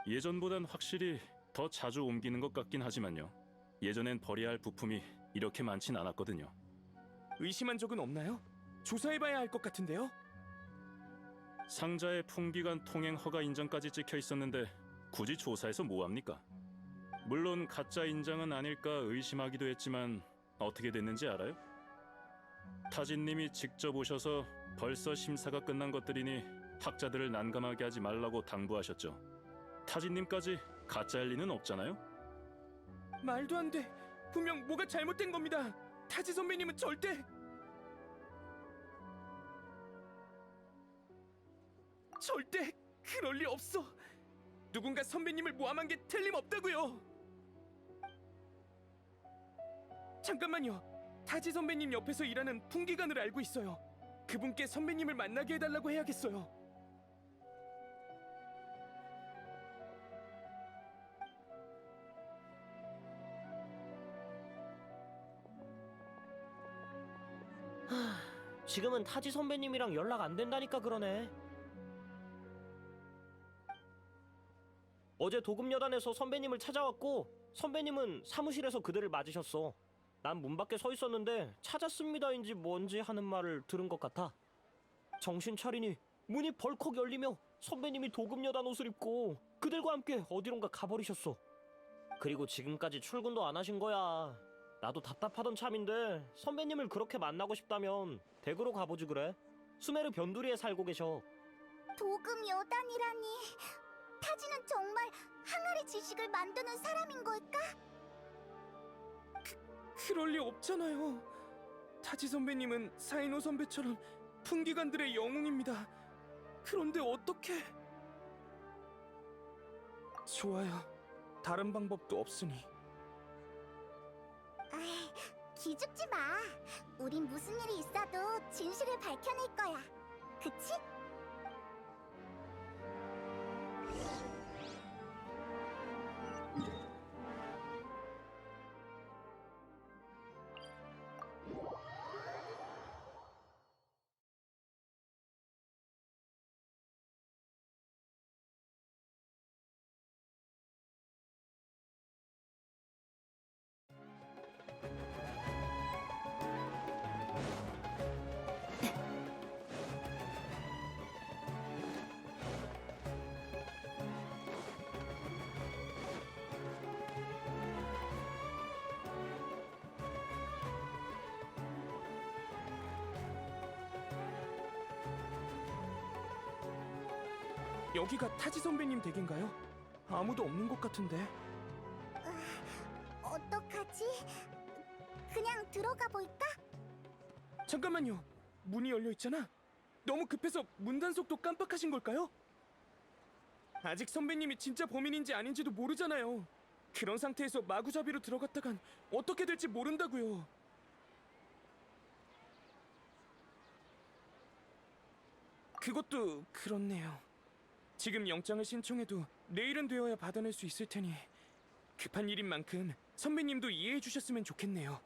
예전보단 확실히 더 자주 옮기는 것 같긴 하지만요. 예전엔 버려야 할 부품이 이렇게 많진 않았거든요. 의심한 적은 없나요? 조사해봐야 할 것 같은데요? 상자에 풍기간 통행 허가 인정까지 찍혀 있었는데 굳이 조사해서 뭐합니까? 물론 가짜 인장은 아닐까 의심하기도 했지만 어떻게 됐는지 알아요? 타진님이 직접 오셔서 벌써 심사가 끝난 것들이니 학자들을 난감하게 하지 말라고 당부하셨죠. 타진님까지 가짜일 리는 없잖아요? 말도 안 돼. 분명 뭐가 잘못된 겁니다. 타지 선배님은 절대 그럴 리 없어. 누군가 선배님을 모함한 게 틀림없다고요. 잠깐만요. 타지 선배님 옆에서 일하는 풍기관을 알고 있어요. 그분께 선배님을 만나게 해달라고 해야겠어요. 지금은 타지 선배님이랑 연락 안 된다니까 그러네. 어제 도금여단에서 선배님을 찾아왔고 선배님은 사무실에서 그들을 맞으셨어. 난 문 밖에 서 있었는데 찾았습니다인지 뭔지 하는 말을 들은 것 같아. 정신 차리니 문이 벌컥 열리며 선배님이 도금여단 옷을 입고 그들과 함께 어디론가 가버리셨어. 그리고 지금까지 출근도 안 하신 거야. 나도 답답하던 참인데 선배님을 그렇게 만나고 싶다면 댁으로 가보지 그래. 수메르 변두리에 살고 계셔. 도금 여단이라니. 타지는 정말 항아리 지식을 만드는 사람인 걸까? 그럴 리 없잖아요. 타지 선배님은 사이노 선배처럼 풍기관들의 영웅입니다. 그런데 어떻게... 좋아요. 다른 방법도 없으니. 기죽지 마. 우린 무슨 일이 있어도 진실을 밝혀낼 거야. 그치? 여기가 타지 선배님 댁인가요? 아무도 없는 것 같은데. 어떡하지? 그냥 들어가 볼까? 잠깐만요. 문이 열려 있잖아. 너무 급해서 문 단속도 깜빡하신 걸까요? 아직 선배님이 진짜 범인인지 아닌지도 모르잖아요. 그런 상태에서 마구잡이로 들어갔다간 어떻게 될지 모른다고요. 그것도 그렇네요. 지금 영장을 신청해도 내일은 되어야 받아낼 수 있을 테니 급한 일인 만큼 선배님도 이해해 주셨으면 좋겠네요.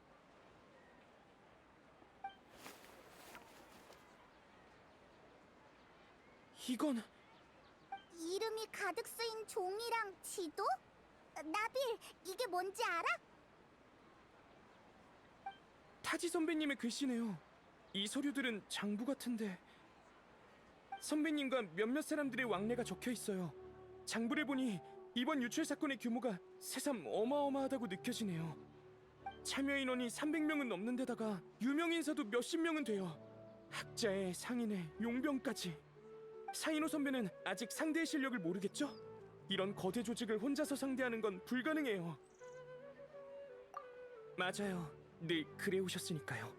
이건 이름이 가득 쓰인 종이랑 지도? 나빌, 이게 뭔지 알아? 타지 선배님의 글씨네요. 이 서류들은 장부 같은데 선배님과 몇몇 사람들의 왕래가 적혀 있어요. 장부를 보니 이번 유출 사건의 규모가 새삼 어마어마하다고 느껴지네요. 참여 인원이 300명은 넘는 데다가 유명 인사도 몇십 명은 돼요. 학자에 상인에 용병까지. 사인호 선배는 아직 상대의 실력을 모르겠죠? 이런 거대 조직을 혼자서 상대하는 건 불가능해요. 맞아요. 늘 그래 오셨으니까요.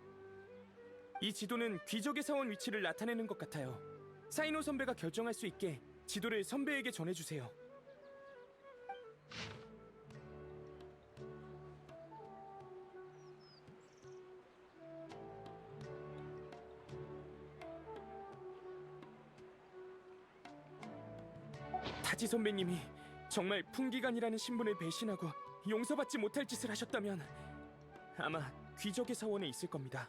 이 지도는 귀적의 사원 위치를 나타내는 것 같아요. 사인호 선배가 결정할 수 있게 지도를 선배에게 전해주세요. 타지 선배님이 정말 풍기관이라는 신분을 배신하고 용서받지 못할 짓을 하셨다면 아마 귀적의 사원에 있을 겁니다.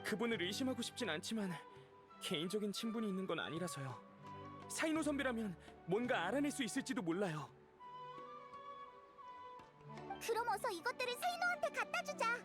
그분을 의심하고 싶진 않지만 개인적인 친분이 있는 건 아니라서요. 사인호 선배라면 뭔가 알아낼 수 있을지도 몰라요. 그럼 어서 이것들을 세이노한테 갖다 주자.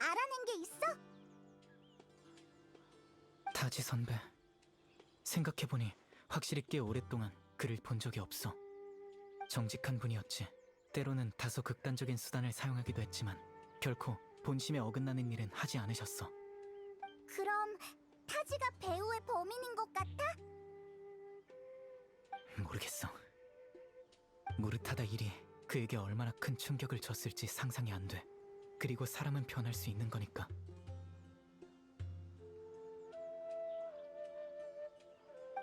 알아낸 게 있어? 타지 선배, 생각해보니 확실히 꽤 오랫동안 그를 본 적이 없어. 정직한 분이었지. 때로는 다소 극단적인 수단을 사용하기도 했지만 결코 본심에 어긋나는 일은 하지 않으셨어. 그럼 타지가 배우의 범인인 것 같아? 모르겠어. 무르타다 일이 그에게 얼마나 큰 충격을 줬을지 상상이 안 돼. 그리고 사람은 변할 수 있는 거니까.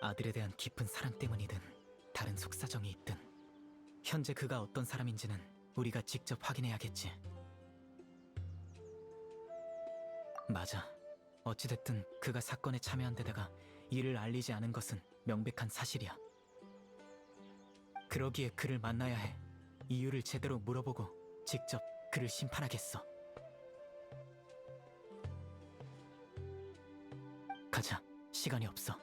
아들에 대한 깊은 사랑 때문이든 다른 속사정이 있든 현재 그가 어떤 사람인지는 우리가 직접 확인해야겠지. 맞아. 어찌됐든 그가 사건에 참여한 데다가 이를 알리지 않은 것은 명백한 사실이야. 그러기에 그를 만나야 해. 이유를 제대로 물어보고 직접 그를 심판하겠어. 가자. 시간이 없어.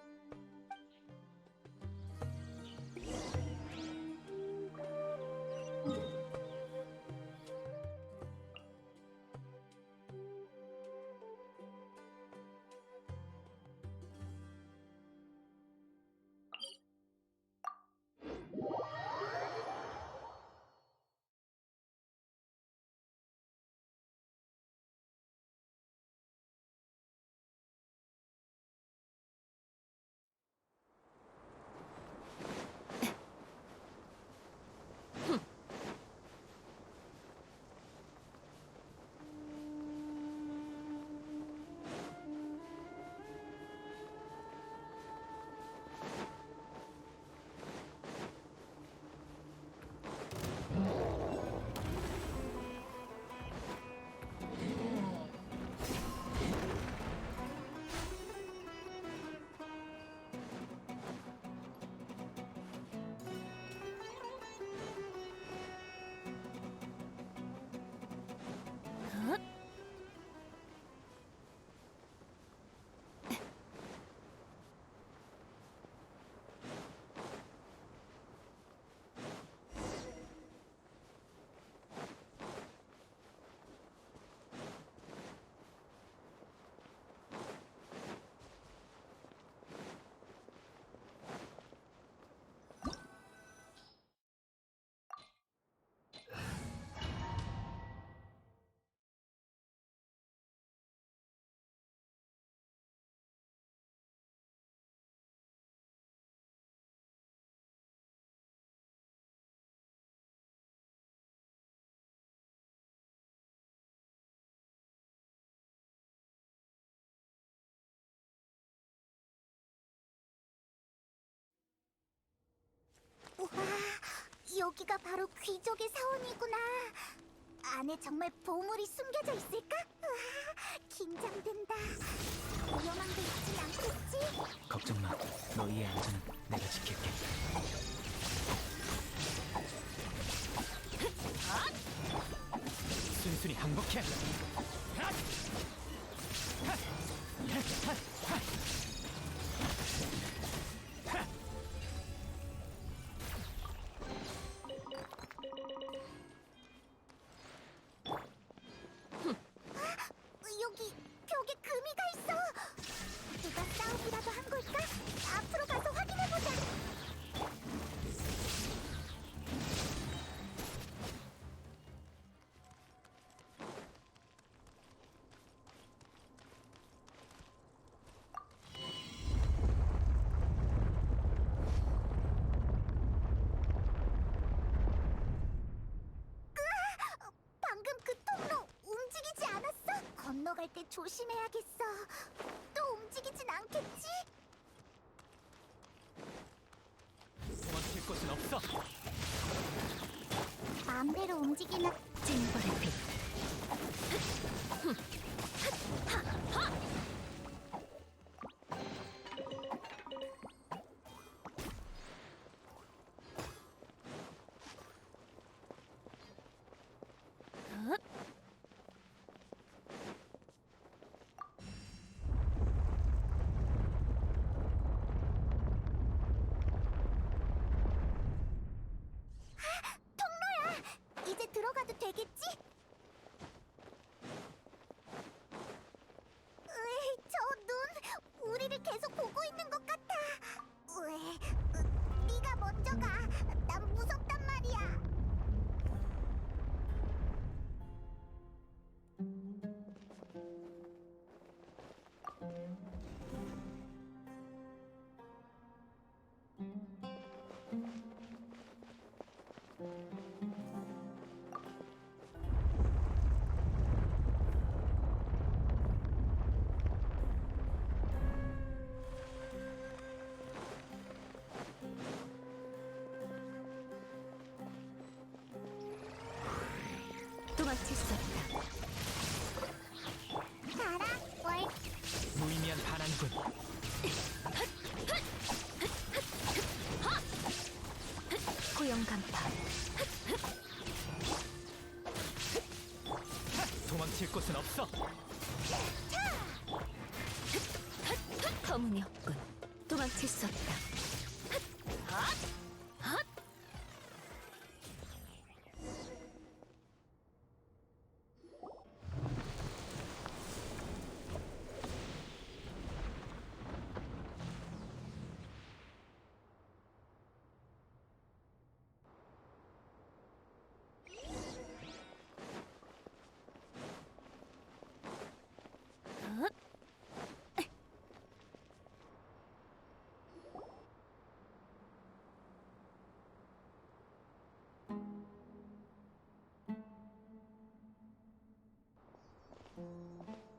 여기가 바로 귀족의 사원이구나. 안에 정말 보물이 숨겨져 있을까? 우와, 긴장된다. 위험한 게 있진 않겠지? 걱정 마. 너희의 안전은 내가 지킬게. 순순히 항복해. 여기 벽에 금이가 있어. 누가 싸움이라도 한 걸까? 앞으로 가서 확인해보자. 방금 그 통로 움직이지 않았어? 건너갈 때 조심해야겠어. 또 움직이진 않겠지? 도망칠 곳은 없어. 마음대로 움직이면 징벌의 빛. 통로야! 이제 들어가도 되겠지? 으이, 저 눈! 우리를 계속 보고 있는 것 같아! 으이, 네가 먼저 가! 난 무섭단 말이야! 도망칠 수 없다. 가라, 월. 무의미한 반항군. 고용 간파. 도망칠 곳은 없어. 터무니없군. 도망칠 수 없다.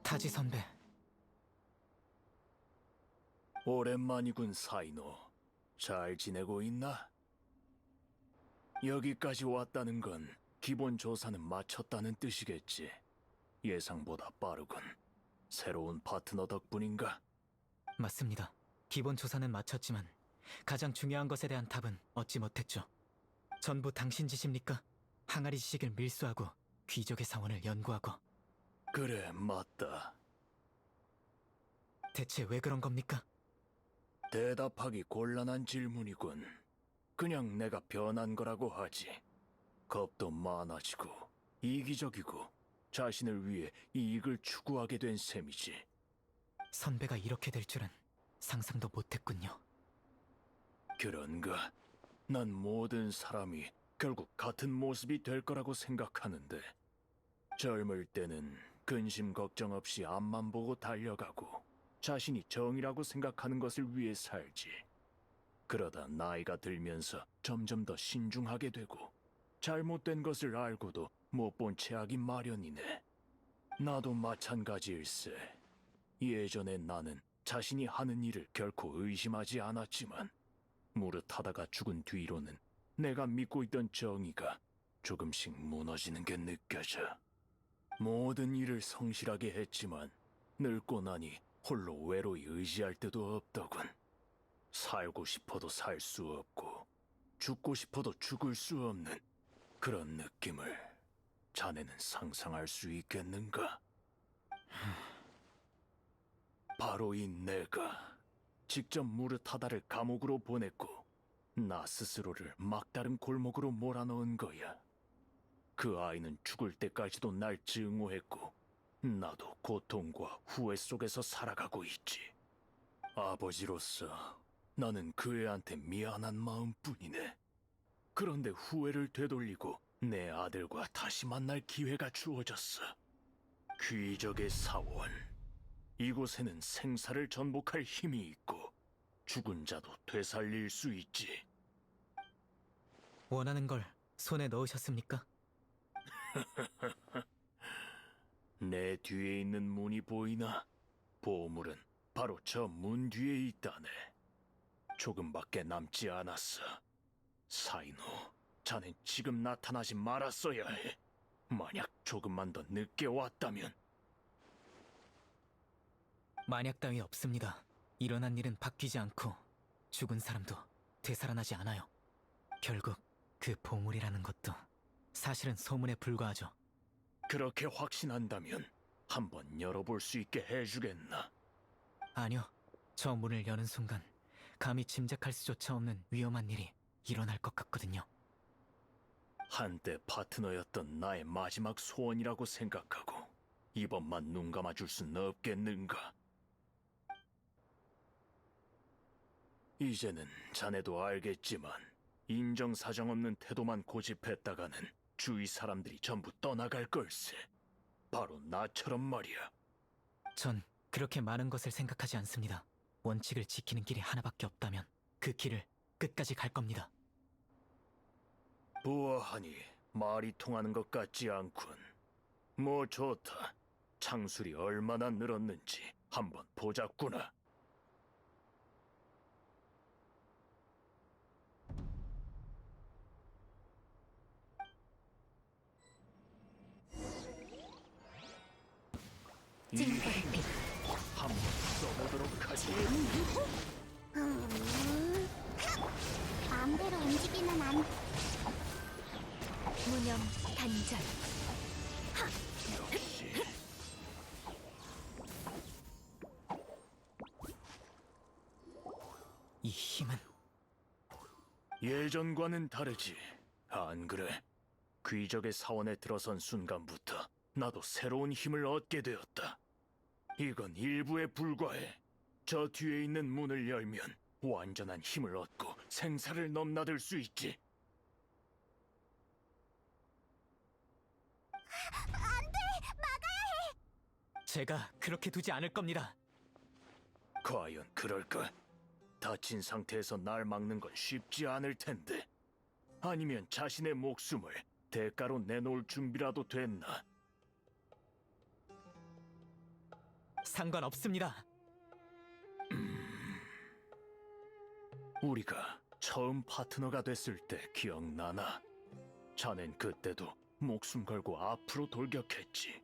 타지 선배. 오랜만이군, 사이노. 잘 지내고 있나? 여기까지 왔다는 건 기본 조사는 마쳤다는 뜻이겠지. 예상보다 빠르군. 새로운 파트너 덕분인가? 맞습니다. 기본 조사는 마쳤지만 가장 중요한 것에 대한 답은 얻지 못했죠. 전부 당신 짓입니까? 항아리 지식을 밀수하고 귀족의 사원을 연구하고. 그래, 맞다. 대체 왜 그런 겁니까? 대답하기 곤란한 질문이군. 그냥 내가 변한 거라고 하지. 겁도 많아지고 이기적이고 자신을 위해 이익을 추구하게 된 셈이지. 선배가 이렇게 될 줄은 상상도 못했군요. 그런가? 난 모든 사람이 결국 같은 모습이 될 거라고 생각하는데, 젊을 때는 근심 걱정 없이 앞만 보고 달려가고 자신이 정이라고 생각하는 것을 위해 살지. 그러다 나이가 들면서 점점 더 신중하게 되고 잘못된 것을 알고도 못 본 채 하기 마련이네. 나도 마찬가지일세. 예전에 나는 자신이 하는 일을 결코 의심하지 않았지만 무릇하다가 죽은 뒤로는 내가 믿고 있던 정의가 조금씩 무너지는 게 느껴져. 모든 일을 성실하게 했지만 늙고 나니 홀로 외로이 의지할 데도 없더군. 살고 싶어도 살 수 없고 죽고 싶어도 죽을 수 없는 그런 느낌을 자네는 상상할 수 있겠는가? 바로 이 내가 직접 무르타다를 감옥으로 보냈고 나 스스로를 막다른 골목으로 몰아넣은 거야. 그 아이는 죽을 때까지도 날 증오했고 나도 고통과 후회 속에서 살아가고 있지. 아버지로서 나는 그 애한테 미안한 마음뿐이네. 그런데 후회를 되돌리고 내 아들과 다시 만날 기회가 주어졌어. 귀적의 사원. 이곳에는 생사를 전복할 힘이 있고 죽은 자도 되살릴 수 있지. 원하는 걸 손에 넣으셨습니까? 내 뒤에 있는 문이 보이나? 보물은 바로 저 문 뒤에 있다네. 조금밖에 남지 않았어. 사인호, 자넨 지금 나타나지 말았어야 해. 만약 조금만 더 늦게 왔다면. 만약 따위 없습니다. 일어난 일은 바뀌지 않고 죽은 사람도 되살아나지 않아요. 결국 그 보물이라는 것도 사실은 소문에 불과하죠. 그렇게 확신한다면 한번 열어볼 수 있게 해주겠나? 아니요. 저 문을 여는 순간 감히 짐작할 수조차 없는 위험한 일이 일어날 것 같거든요. 한때 파트너였던 나의 마지막 소원이라고 생각하고 이번만 눈 감아줄 순 없겠는가? 이제는 자네도 알겠지만 인정사정 없는 태도만 고집했다가는 주위 사람들이 전부 떠나갈 걸세. 바로 나처럼 말이야. 전 그렇게 많은 것을 생각하지 않습니다. 원칙을 지키는 길이 하나밖에 없다면 그 길을 끝까지 갈 겁니다. 보아하니 말이 통하는 것 같지 않군. 뭐 좋다. 창술이 얼마나 늘었는지 한번 보자꾸나. 이 힘을 한번 써보도록 하지. 마음대로 움직이면 안 무념 단절. 역시 이 힘은 예전과는 다르지. 안 그래? 귀적의 사원에 들어선 순간부터 나도 새로운 힘을 얻게 되었다. 이건 일부에 불과해. 저 뒤에 있는 문을 열면 완전한 힘을 얻고 생사를 넘나들 수 있지. 제가 그렇게 두지 않을 겁니다. 과연 그럴까? 다친 상태에서 날 막는 건 쉽지 않을 텐데. 아니면 자신의 목숨을 대가로 내놓을 준비라도 됐나? 상관없습니다. 우리가 처음 파트너가 됐을 때 기억나나? 자넨 그때도 목숨 걸고 앞으로 돌격했지.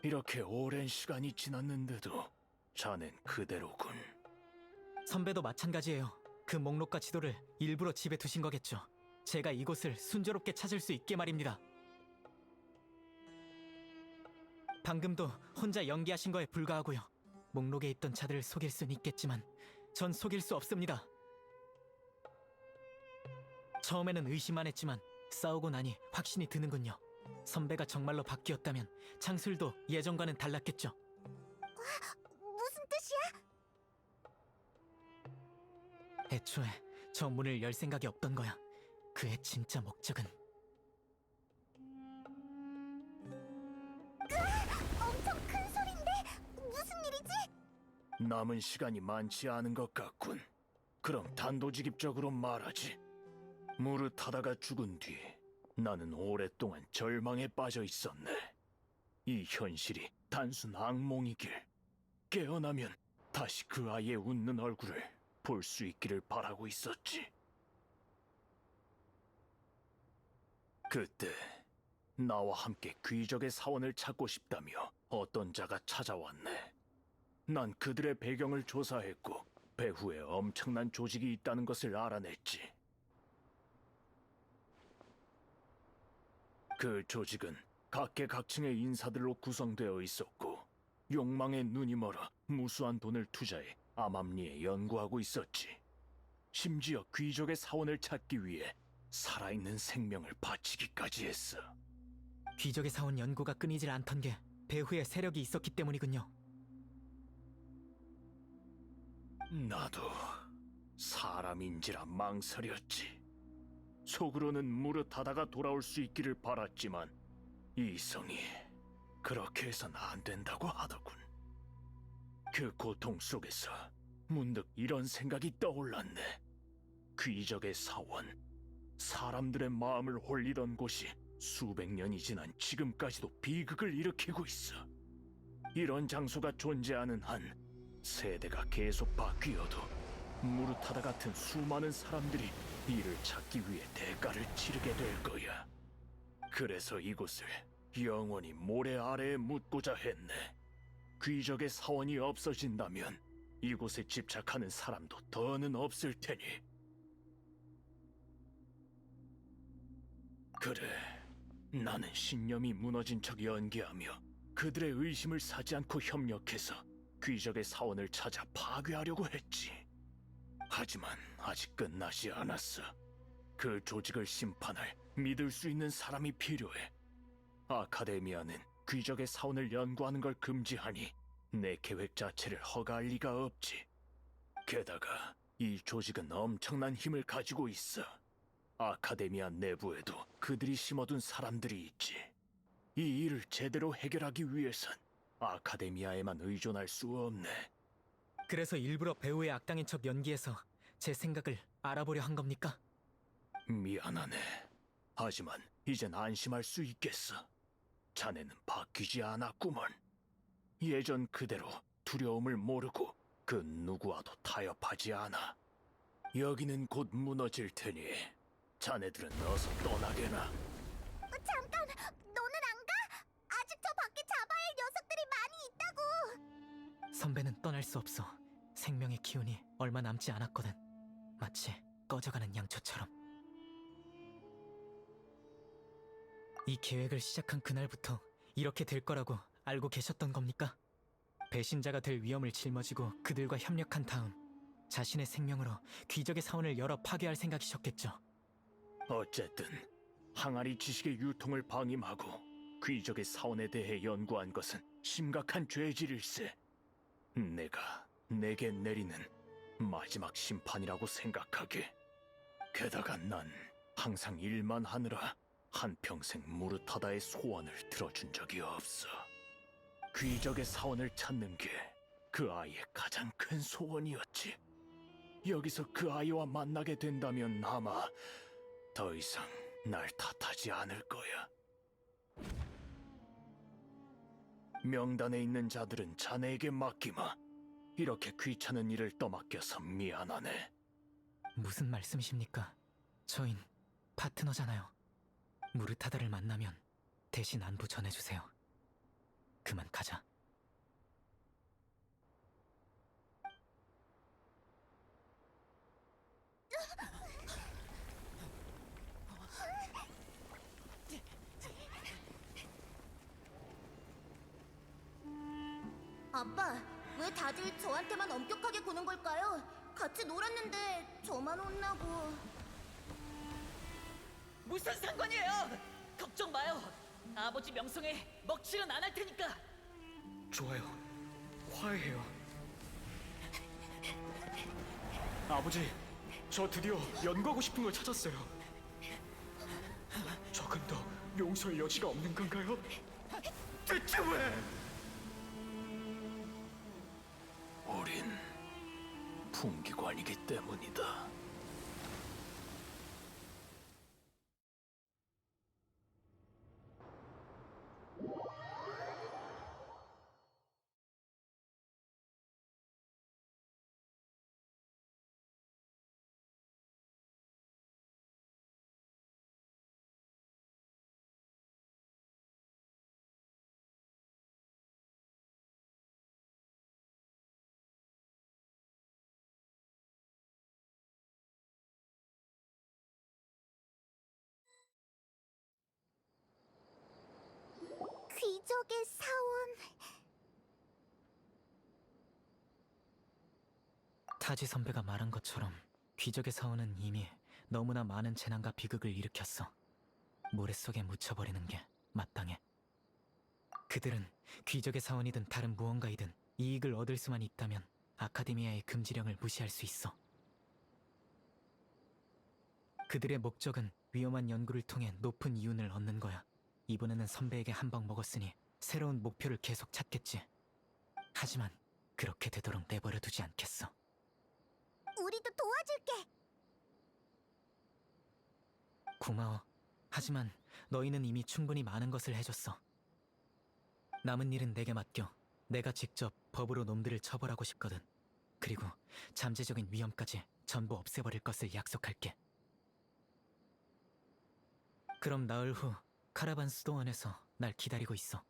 이렇게 오랜 시간이 지났는데도 자넨 그대로군. 선배도 마찬가지예요. 그 목록과 지도를 일부러 집에 두신 거겠죠. 제가 이곳을 순조롭게 찾을 수 있게 말입니다. 방금도 혼자 연기하신 거에 불과하고요. 목록에 있던 자들을 속일 수는 있겠지만 전 속일 수 없습니다. 처음에는 의심만 했지만 싸우고 나니 확신이 드는군요. 선배가 정말로 바뀌었다면 창술도 예전과는 달랐겠죠. 무슨 뜻이야? 애초에 저 문을 열 생각이 없던 거야. 그의 진짜 목적은 엄청 큰 소린데 무슨 일이지? 남은 시간이 많지 않은 것 같군. 그럼 단도직입적으로 말하지. 무릇하다가 죽은 뒤 나는 오랫동안 절망에 빠져 있었네. 이 현실이 단순 악몽이길. 깨어나면 다시 그 아이의 웃는 얼굴을 볼 수 있기를 바라고 있었지. 그때 나와 함께 귀적의 사원을 찾고 싶다며 어떤 자가 찾아왔네. 난 그들의 배경을 조사했고 배후에 엄청난 조직이 있다는 것을 알아냈지. 그 조직은 각계각층의 인사들로 구성되어 있었고 욕망에 눈이 멀어 무수한 돈을 투자해 암암리에 연구하고 있었지. 심지어 귀족의 사원을 찾기 위해 살아있는 생명을 바치기까지 했어. 귀적의 사원 연구가 끊이질 않던 게 배후에 세력이 있었기 때문이군요. 나도 사람인지라 망설였지. 속으로는 무릇하다가 돌아올 수 있기를 바랐지만 이성이 그렇게 해선 안 된다고 하더군. 그 고통 속에서 문득 이런 생각이 떠올랐네. 귀적의 사원, 사람들의 마음을 홀리던 곳이 수백 년이 지난 지금까지도 비극을 일으키고 있어. 이런 장소가 존재하는 한 세대가 계속 바뀌어도 무릇하다 같은 수많은 사람들이 이를 찾기 위해 대가를 치르게 될 거야. 그래서 이곳을 영원히 모래 아래에 묻고자 했네. 귀적의 사원이 없어진다면 이곳에 집착하는 사람도 더는 없을 테니. 그래, 나는 신념이 무너진 척 연기하며 그들의 의심을 사지 않고 협력해서 귀적의 사원을 찾아 파괴하려고 했지. 하지만 아직 끝나지 않았어. 그 조직을 심판할 믿을 수 있는 사람이 필요해. 아카데미아는 귀적의 사원을 연구하는 걸 금지하니 내 계획 자체를 허가할 리가 없지. 게다가 이 조직은 엄청난 힘을 가지고 있어. 아카데미아 내부에도 그들이 심어둔 사람들이 있지. 이 일을 제대로 해결하기 위해선 아카데미아에만 의존할 수 없네. 그래서 일부러 배후의 악당인 척 연기해서 제 생각을 알아보려 한 겁니까? 미안하네. 하지만 이젠 안심할 수 있겠어. 자네는 바뀌지 않았구먼. 예전 그대로 두려움을 모르고 그 누구와도 타협하지 않아. 여기는 곧 무너질 테니 자네들은 어서 떠나게나. 잠깐, 너는 안 가? 아직 저 밖에 잡아야 할 녀석들이 많이 있다고. 선배는 떠날 수 없어. 생명의 기운이 얼마 남지 않았거든. 마치 꺼져가는 양초처럼. 이 계획을 시작한 그날부터 이렇게 될 거라고 알고 계셨던 겁니까? 배신자가 될 위험을 짊어지고 그들과 협력한 다음 자신의 생명으로 귀적의 사원을 열어 파괴할 생각이셨겠죠. 어쨌든 항아리 지식의 유통을 방임하고 귀적의 사원에 대해 연구한 것은 심각한 죄질일세. 내가 내게 내리는 마지막 심판이라고 생각하게. 게다가 난 항상 일만 하느라 한평생 무릇하다의 소원을 들어준 적이 없어. 귀적의 사원을 찾는 게 그 아이의 가장 큰 소원이었지. 여기서 그 아이와 만나게 된다면 아마 더 이상 날 탓하지 않을 거야. 명단에 있는 자들은 자네에게 맡기마. 이렇게 귀찮은 일을 떠맡겨서 미안하네. 무슨 말씀이십니까? 저흰 파트너잖아요. 무르타다를 만나면 대신 안부 전해주세요. 그만 가자. 아빠, 왜 다들 저한테만 엄격하게 구는 걸까요? 같이 놀았는데 저만 혼나고. 무슨 상관이에요? 걱정 마요. 아버지 명성에 먹칠은 안 할 테니까. 좋아요. 화해해요. 아버지, 저 드디어 연구하고 싶은 걸 찾았어요. 조금 더 용서의 여지가 없는 건가요? 대체 왜? 우린 풍기관이기 때문이다. 타지 선배가 말한 것처럼 귀적의 사원은 이미 너무나 많은 재난과 비극을 일으켰어. 모래 속에 묻혀버리는 게 마땅해. 그들은 귀적의 사원이든 다른 무언가이든 이익을 얻을 수만 있다면 아카데미아의 금지령을 무시할 수 있어. 그들의 목적은 위험한 연구를 통해 높은 이윤을 얻는 거야. 이번에는 선배에게 한 방 먹었으니 새로운 목표를 계속 찾겠지. 하지만 그렇게 되도록 내버려 두지 않겠어. 우리도 도와줄게. 고마워. 하지만 너희는 이미 충분히 많은 것을 해줬어. 남은 일은 내게 맡겨. 내가 직접 법으로 놈들을 처벌하고 싶거든. 그리고 잠재적인 위험까지 전부 없애버릴 것을 약속할게. 그럼 나흘 후 카라반 수도원에서 날 기다리고 있어.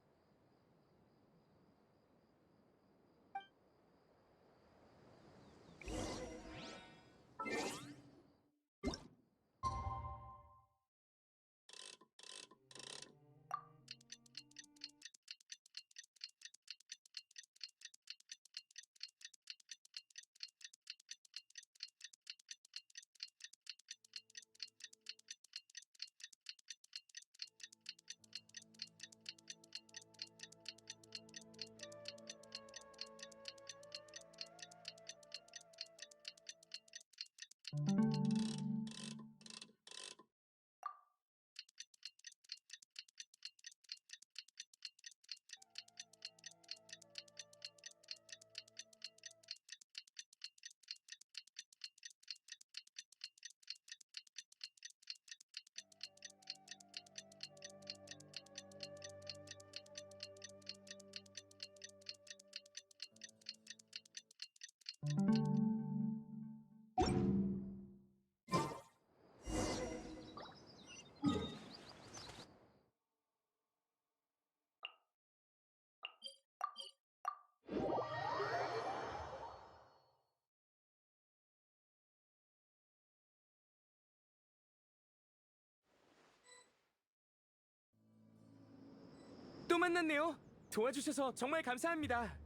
또 만났네요. 도와주셔서 정말 감사합니다.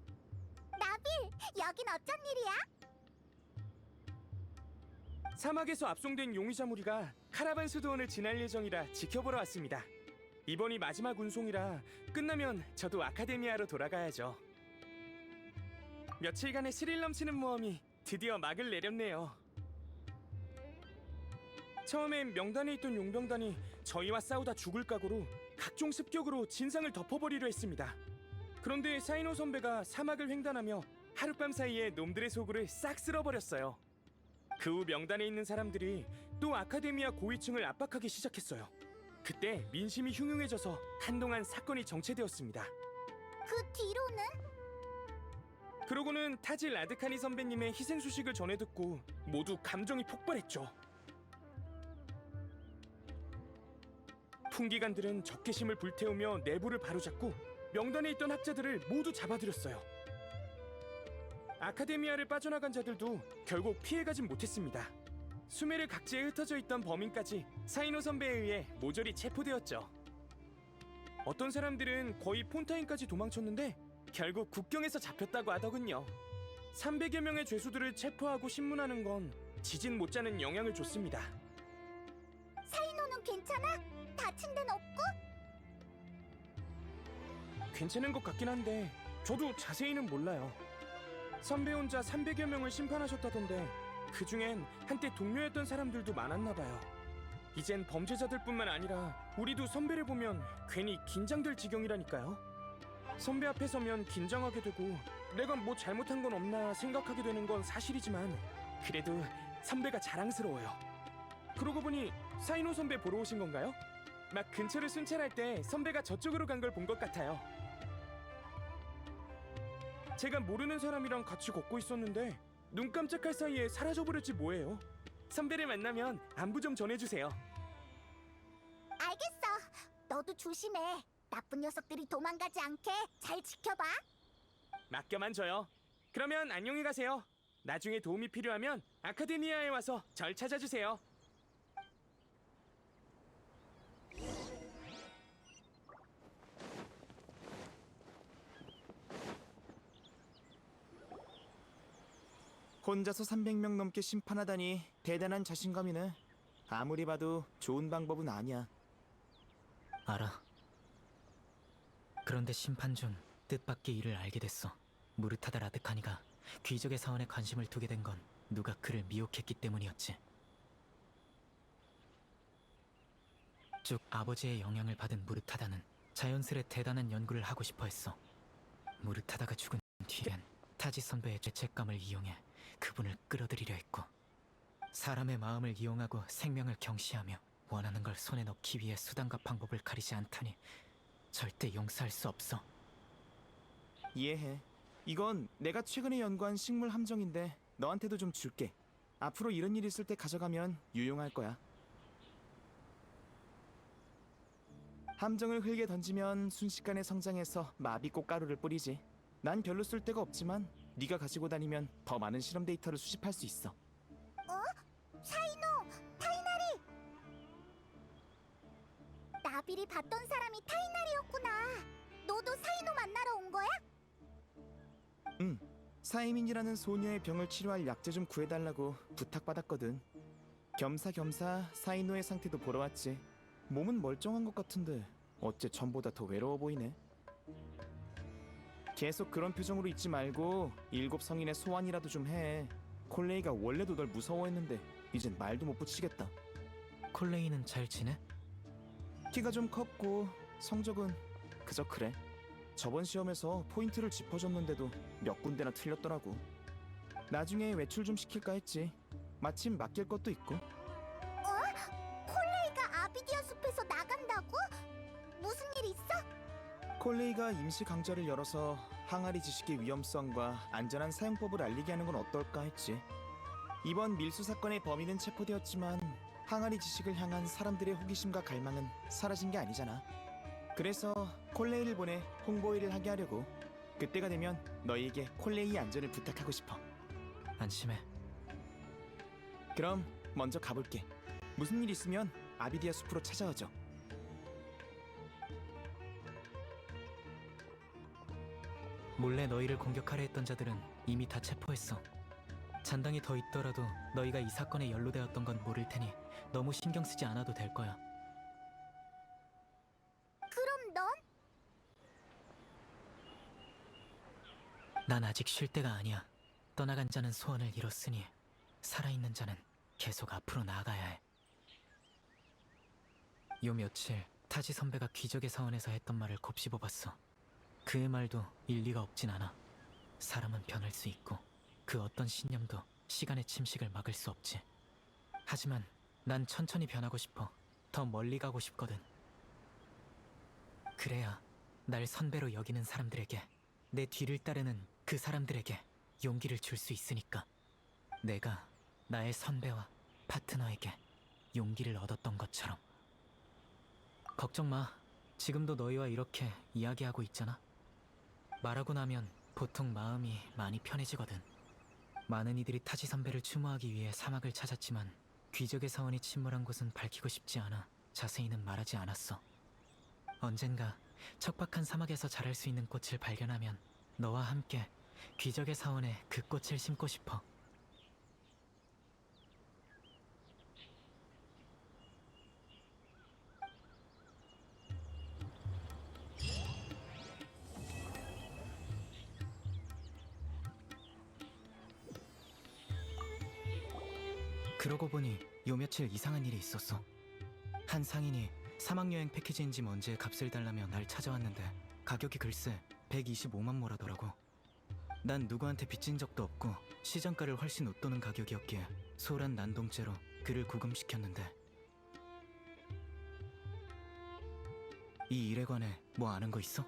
나빌, 여긴 어쩐 일이야? 사막에서 압송된 용의자 무리가 카라반 수도원을 지날 예정이라 지켜보러 왔습니다. 이번이 마지막 운송이라 끝나면 저도 아카데미아로 돌아가야죠. 며칠간의 스릴 넘치는 모험이 드디어 막을 내렸네요. 처음엔 명단에 있던 용병단이 저희와 싸우다 죽을 각오로 각종 습격으로 진상을 덮어버리려 했습니다. 그런데 사이노 선배가 사막을 횡단하며 하룻밤 사이에 놈들의 소굴을 싹 쓸어버렸어요. 그 후 명단에 있는 사람들이 또 아카데미아 고위층을 압박하기 시작했어요. 그때 민심이 흉흉해져서 한동안 사건이 정체되었습니다. 그 뒤로는? 그러고는 타질 라드카니 선배님의 희생 소식을 전해 듣고 모두 감정이 폭발했죠. 풍기관들은 적개심을 불태우며 내부를 바로잡고 명단에 있던 학자들을 모두 잡아들였어요. 아카데미아를 빠져나간 자들도 결국 피해가진 못했습니다. 수메르 각지에 흩어져 있던 범인까지 사이노 선배에 의해 모조리 체포되었죠. 어떤 사람들은 거의 폰타인까지 도망쳤는데 결국 국경에서 잡혔다고 하더군요. 300여 명의 죄수들을 체포하고 신문하는 건 지진 못지않은 영향을 줬습니다. 사이노는 괜찮아? 다친 데는 없고? 괜찮은 것 같긴 한데 저도 자세히는 몰라요. 선배 혼자 300여 명을 심판하셨다던데 그중엔 한때 동료였던 사람들도 많았나 봐요. 이젠 범죄자들뿐만 아니라 우리도 선배를 보면 괜히 긴장될 지경이라니까요. 선배 앞에 서면 긴장하게 되고 내가 뭐 잘못한 건 없나 생각하게 되는 건 사실이지만 그래도 선배가 자랑스러워요. 그러고 보니 사이노 선배 보러 오신 건가요? 막 근처를 순찰할 때 선배가 저쪽으로 간 걸 본 것 같아요. 제가 모르는 사람이랑 같이 걷고 있었는데 눈 깜짝할 사이에 사라져버렸지 뭐예요. 선배를 만나면 안부 좀 전해주세요. 알겠어. 너도 조심해. 나쁜 녀석들이 도망가지 않게 잘 지켜봐. 맡겨만 줘요. 그러면 안녕히 가세요. 나중에 도움이 필요하면 아카데미아에 와서 절 찾아주세요. 혼자서 300명 넘게 심판하다니 대단한 자신감이네. 아무리 봐도 좋은 방법은 아니야. 알아. 그런데 심판 중 뜻밖의 일을 알게 됐어. 무르타다 라드카니가 귀족의 사원에 관심을 두게 된 건 누가 그를 미혹했기 때문이었지. 쭉 아버지의 영향을 받은 무르타다는 자연스레 대단한 연구를 하고 싶어 했어. 무르타다가 죽은 뒤엔 타지 선배의 죄책감을 이용해 그분을 끌어들이려 했고, 사람의 마음을 이용하고 생명을 경시하며 원하는 걸 손에 넣기 위해 수단과 방법을 가리지 않다니 절대 용서할 수 없어. 이해해. 이건 내가 최근에 연구한 식물 함정인데 너한테도 좀 줄게. 앞으로 이런 일 있을 때 가져가면 유용할 거야. 함정을 흙에 던지면 순식간에 성장해서 마비꽃 가루를 뿌리지. 난 별로 쓸 데가 없지만 네가 가지고 다니면 더 많은 실험 데이터를 수집할 수 있어. 사이노! 타이나리! 나비를 봤던 사람이 타이나리였구나. 너도 사이노 만나러 온 거야? 응. 사이민이라는 소녀의 병을 치료할 약재 좀 구해달라고 부탁받았거든. 겸사겸사 사이노의 상태도 보러 왔지. 몸은 멀쩡한 것 같은데 어째 전보다 더 외로워 보이네. 계속 그런 표정으로 있지 말고 7 성인의 소환이라도 좀 해. 콜레이가 원래도 널 무서워했는데 이젠 말도 못 붙이겠다. 콜레이는 잘 지내? 키가 좀 컸고 성적은 그저 그래. 저번 시험에서 포인트를 짚어줬는데도 몇 군데나 틀렸더라고. 나중에 외출 좀 시킬까 했지. 마침 맡길 것도 있고. 콜레이가 아비디아 숲에서 나간다고? 무슨 일 있어? 콜레이가 임시 강좌를 열어서 항아리 지식의 위험성과 안전한 사용법을 알리게 하는 건 어떨까 했지. 이번 밀수 사건의 범인은 체포되었지만 항아리 지식을 향한 사람들의 호기심과 갈망은 사라진 게 아니잖아. 그래서 콜레이를 보내 홍보 일을 하게 하려고. 그때가 되면 너희에게 콜레이의 안전을 부탁하고 싶어. 안심해. 그럼 먼저 가볼게. 무슨 일 있으면 아비디아 숲으로 찾아와줘. 몰래 너희를 공격하려 했던 자들은 이미 다 체포했어. 잔당이 더 있더라도 너희가 이 사건에 연루되었던 건 모를 테니 너무 신경 쓰지 않아도 될 거야. 그럼 넌? 난 아직 쉴 때가 아니야. 떠나간 자는 소원을 이뤘으니 살아있는 자는 계속 앞으로 나아가야 해. 요 며칠 타지 선배가 귀족의 사원에서 했던 말을 곱씹어봤어. 그의 말도 일리가 없진 않아. 사람은 변할 수 있고 그 어떤 신념도 시간의 침식을 막을 수 없지. 하지만 난 천천히 변하고 싶어. 더 멀리 가고 싶거든. 그래야 날 선배로 여기는 사람들에게, 내 뒤를 따르는 그 사람들에게 용기를 줄 수 있으니까. 내가 나의 선배와 파트너에게 용기를 얻었던 것처럼. 걱정 마. 지금도 너희와 이렇게 이야기하고 있잖아. 말하고 나면 보통 마음이 많이 편해지거든. 많은 이들이 타지 선배를 추모하기 위해 사막을 찾았지만 귀족의 사원이 침몰한 곳은 밝히고 싶지 않아 자세히는 말하지 않았어. 언젠가 척박한 사막에서 자랄 수 있는 꽃을 발견하면 너와 함께 귀족의 사원에 그 꽃을 심고 싶어. 그러고 보니 요 며칠 이상한 일이 있었어. 한 상인이 사막여행 패키지인지 뭔지에 값을 달라며 날 찾아왔는데 가격이 글쎄 125만 모라더라고. 난 누구한테 빚진 적도 없고 시장가를 훨씬 웃도는 가격이었기에 소란 난동죄로 그를 구금시켰는데, 이 일에 관해 뭐 아는 거 있어?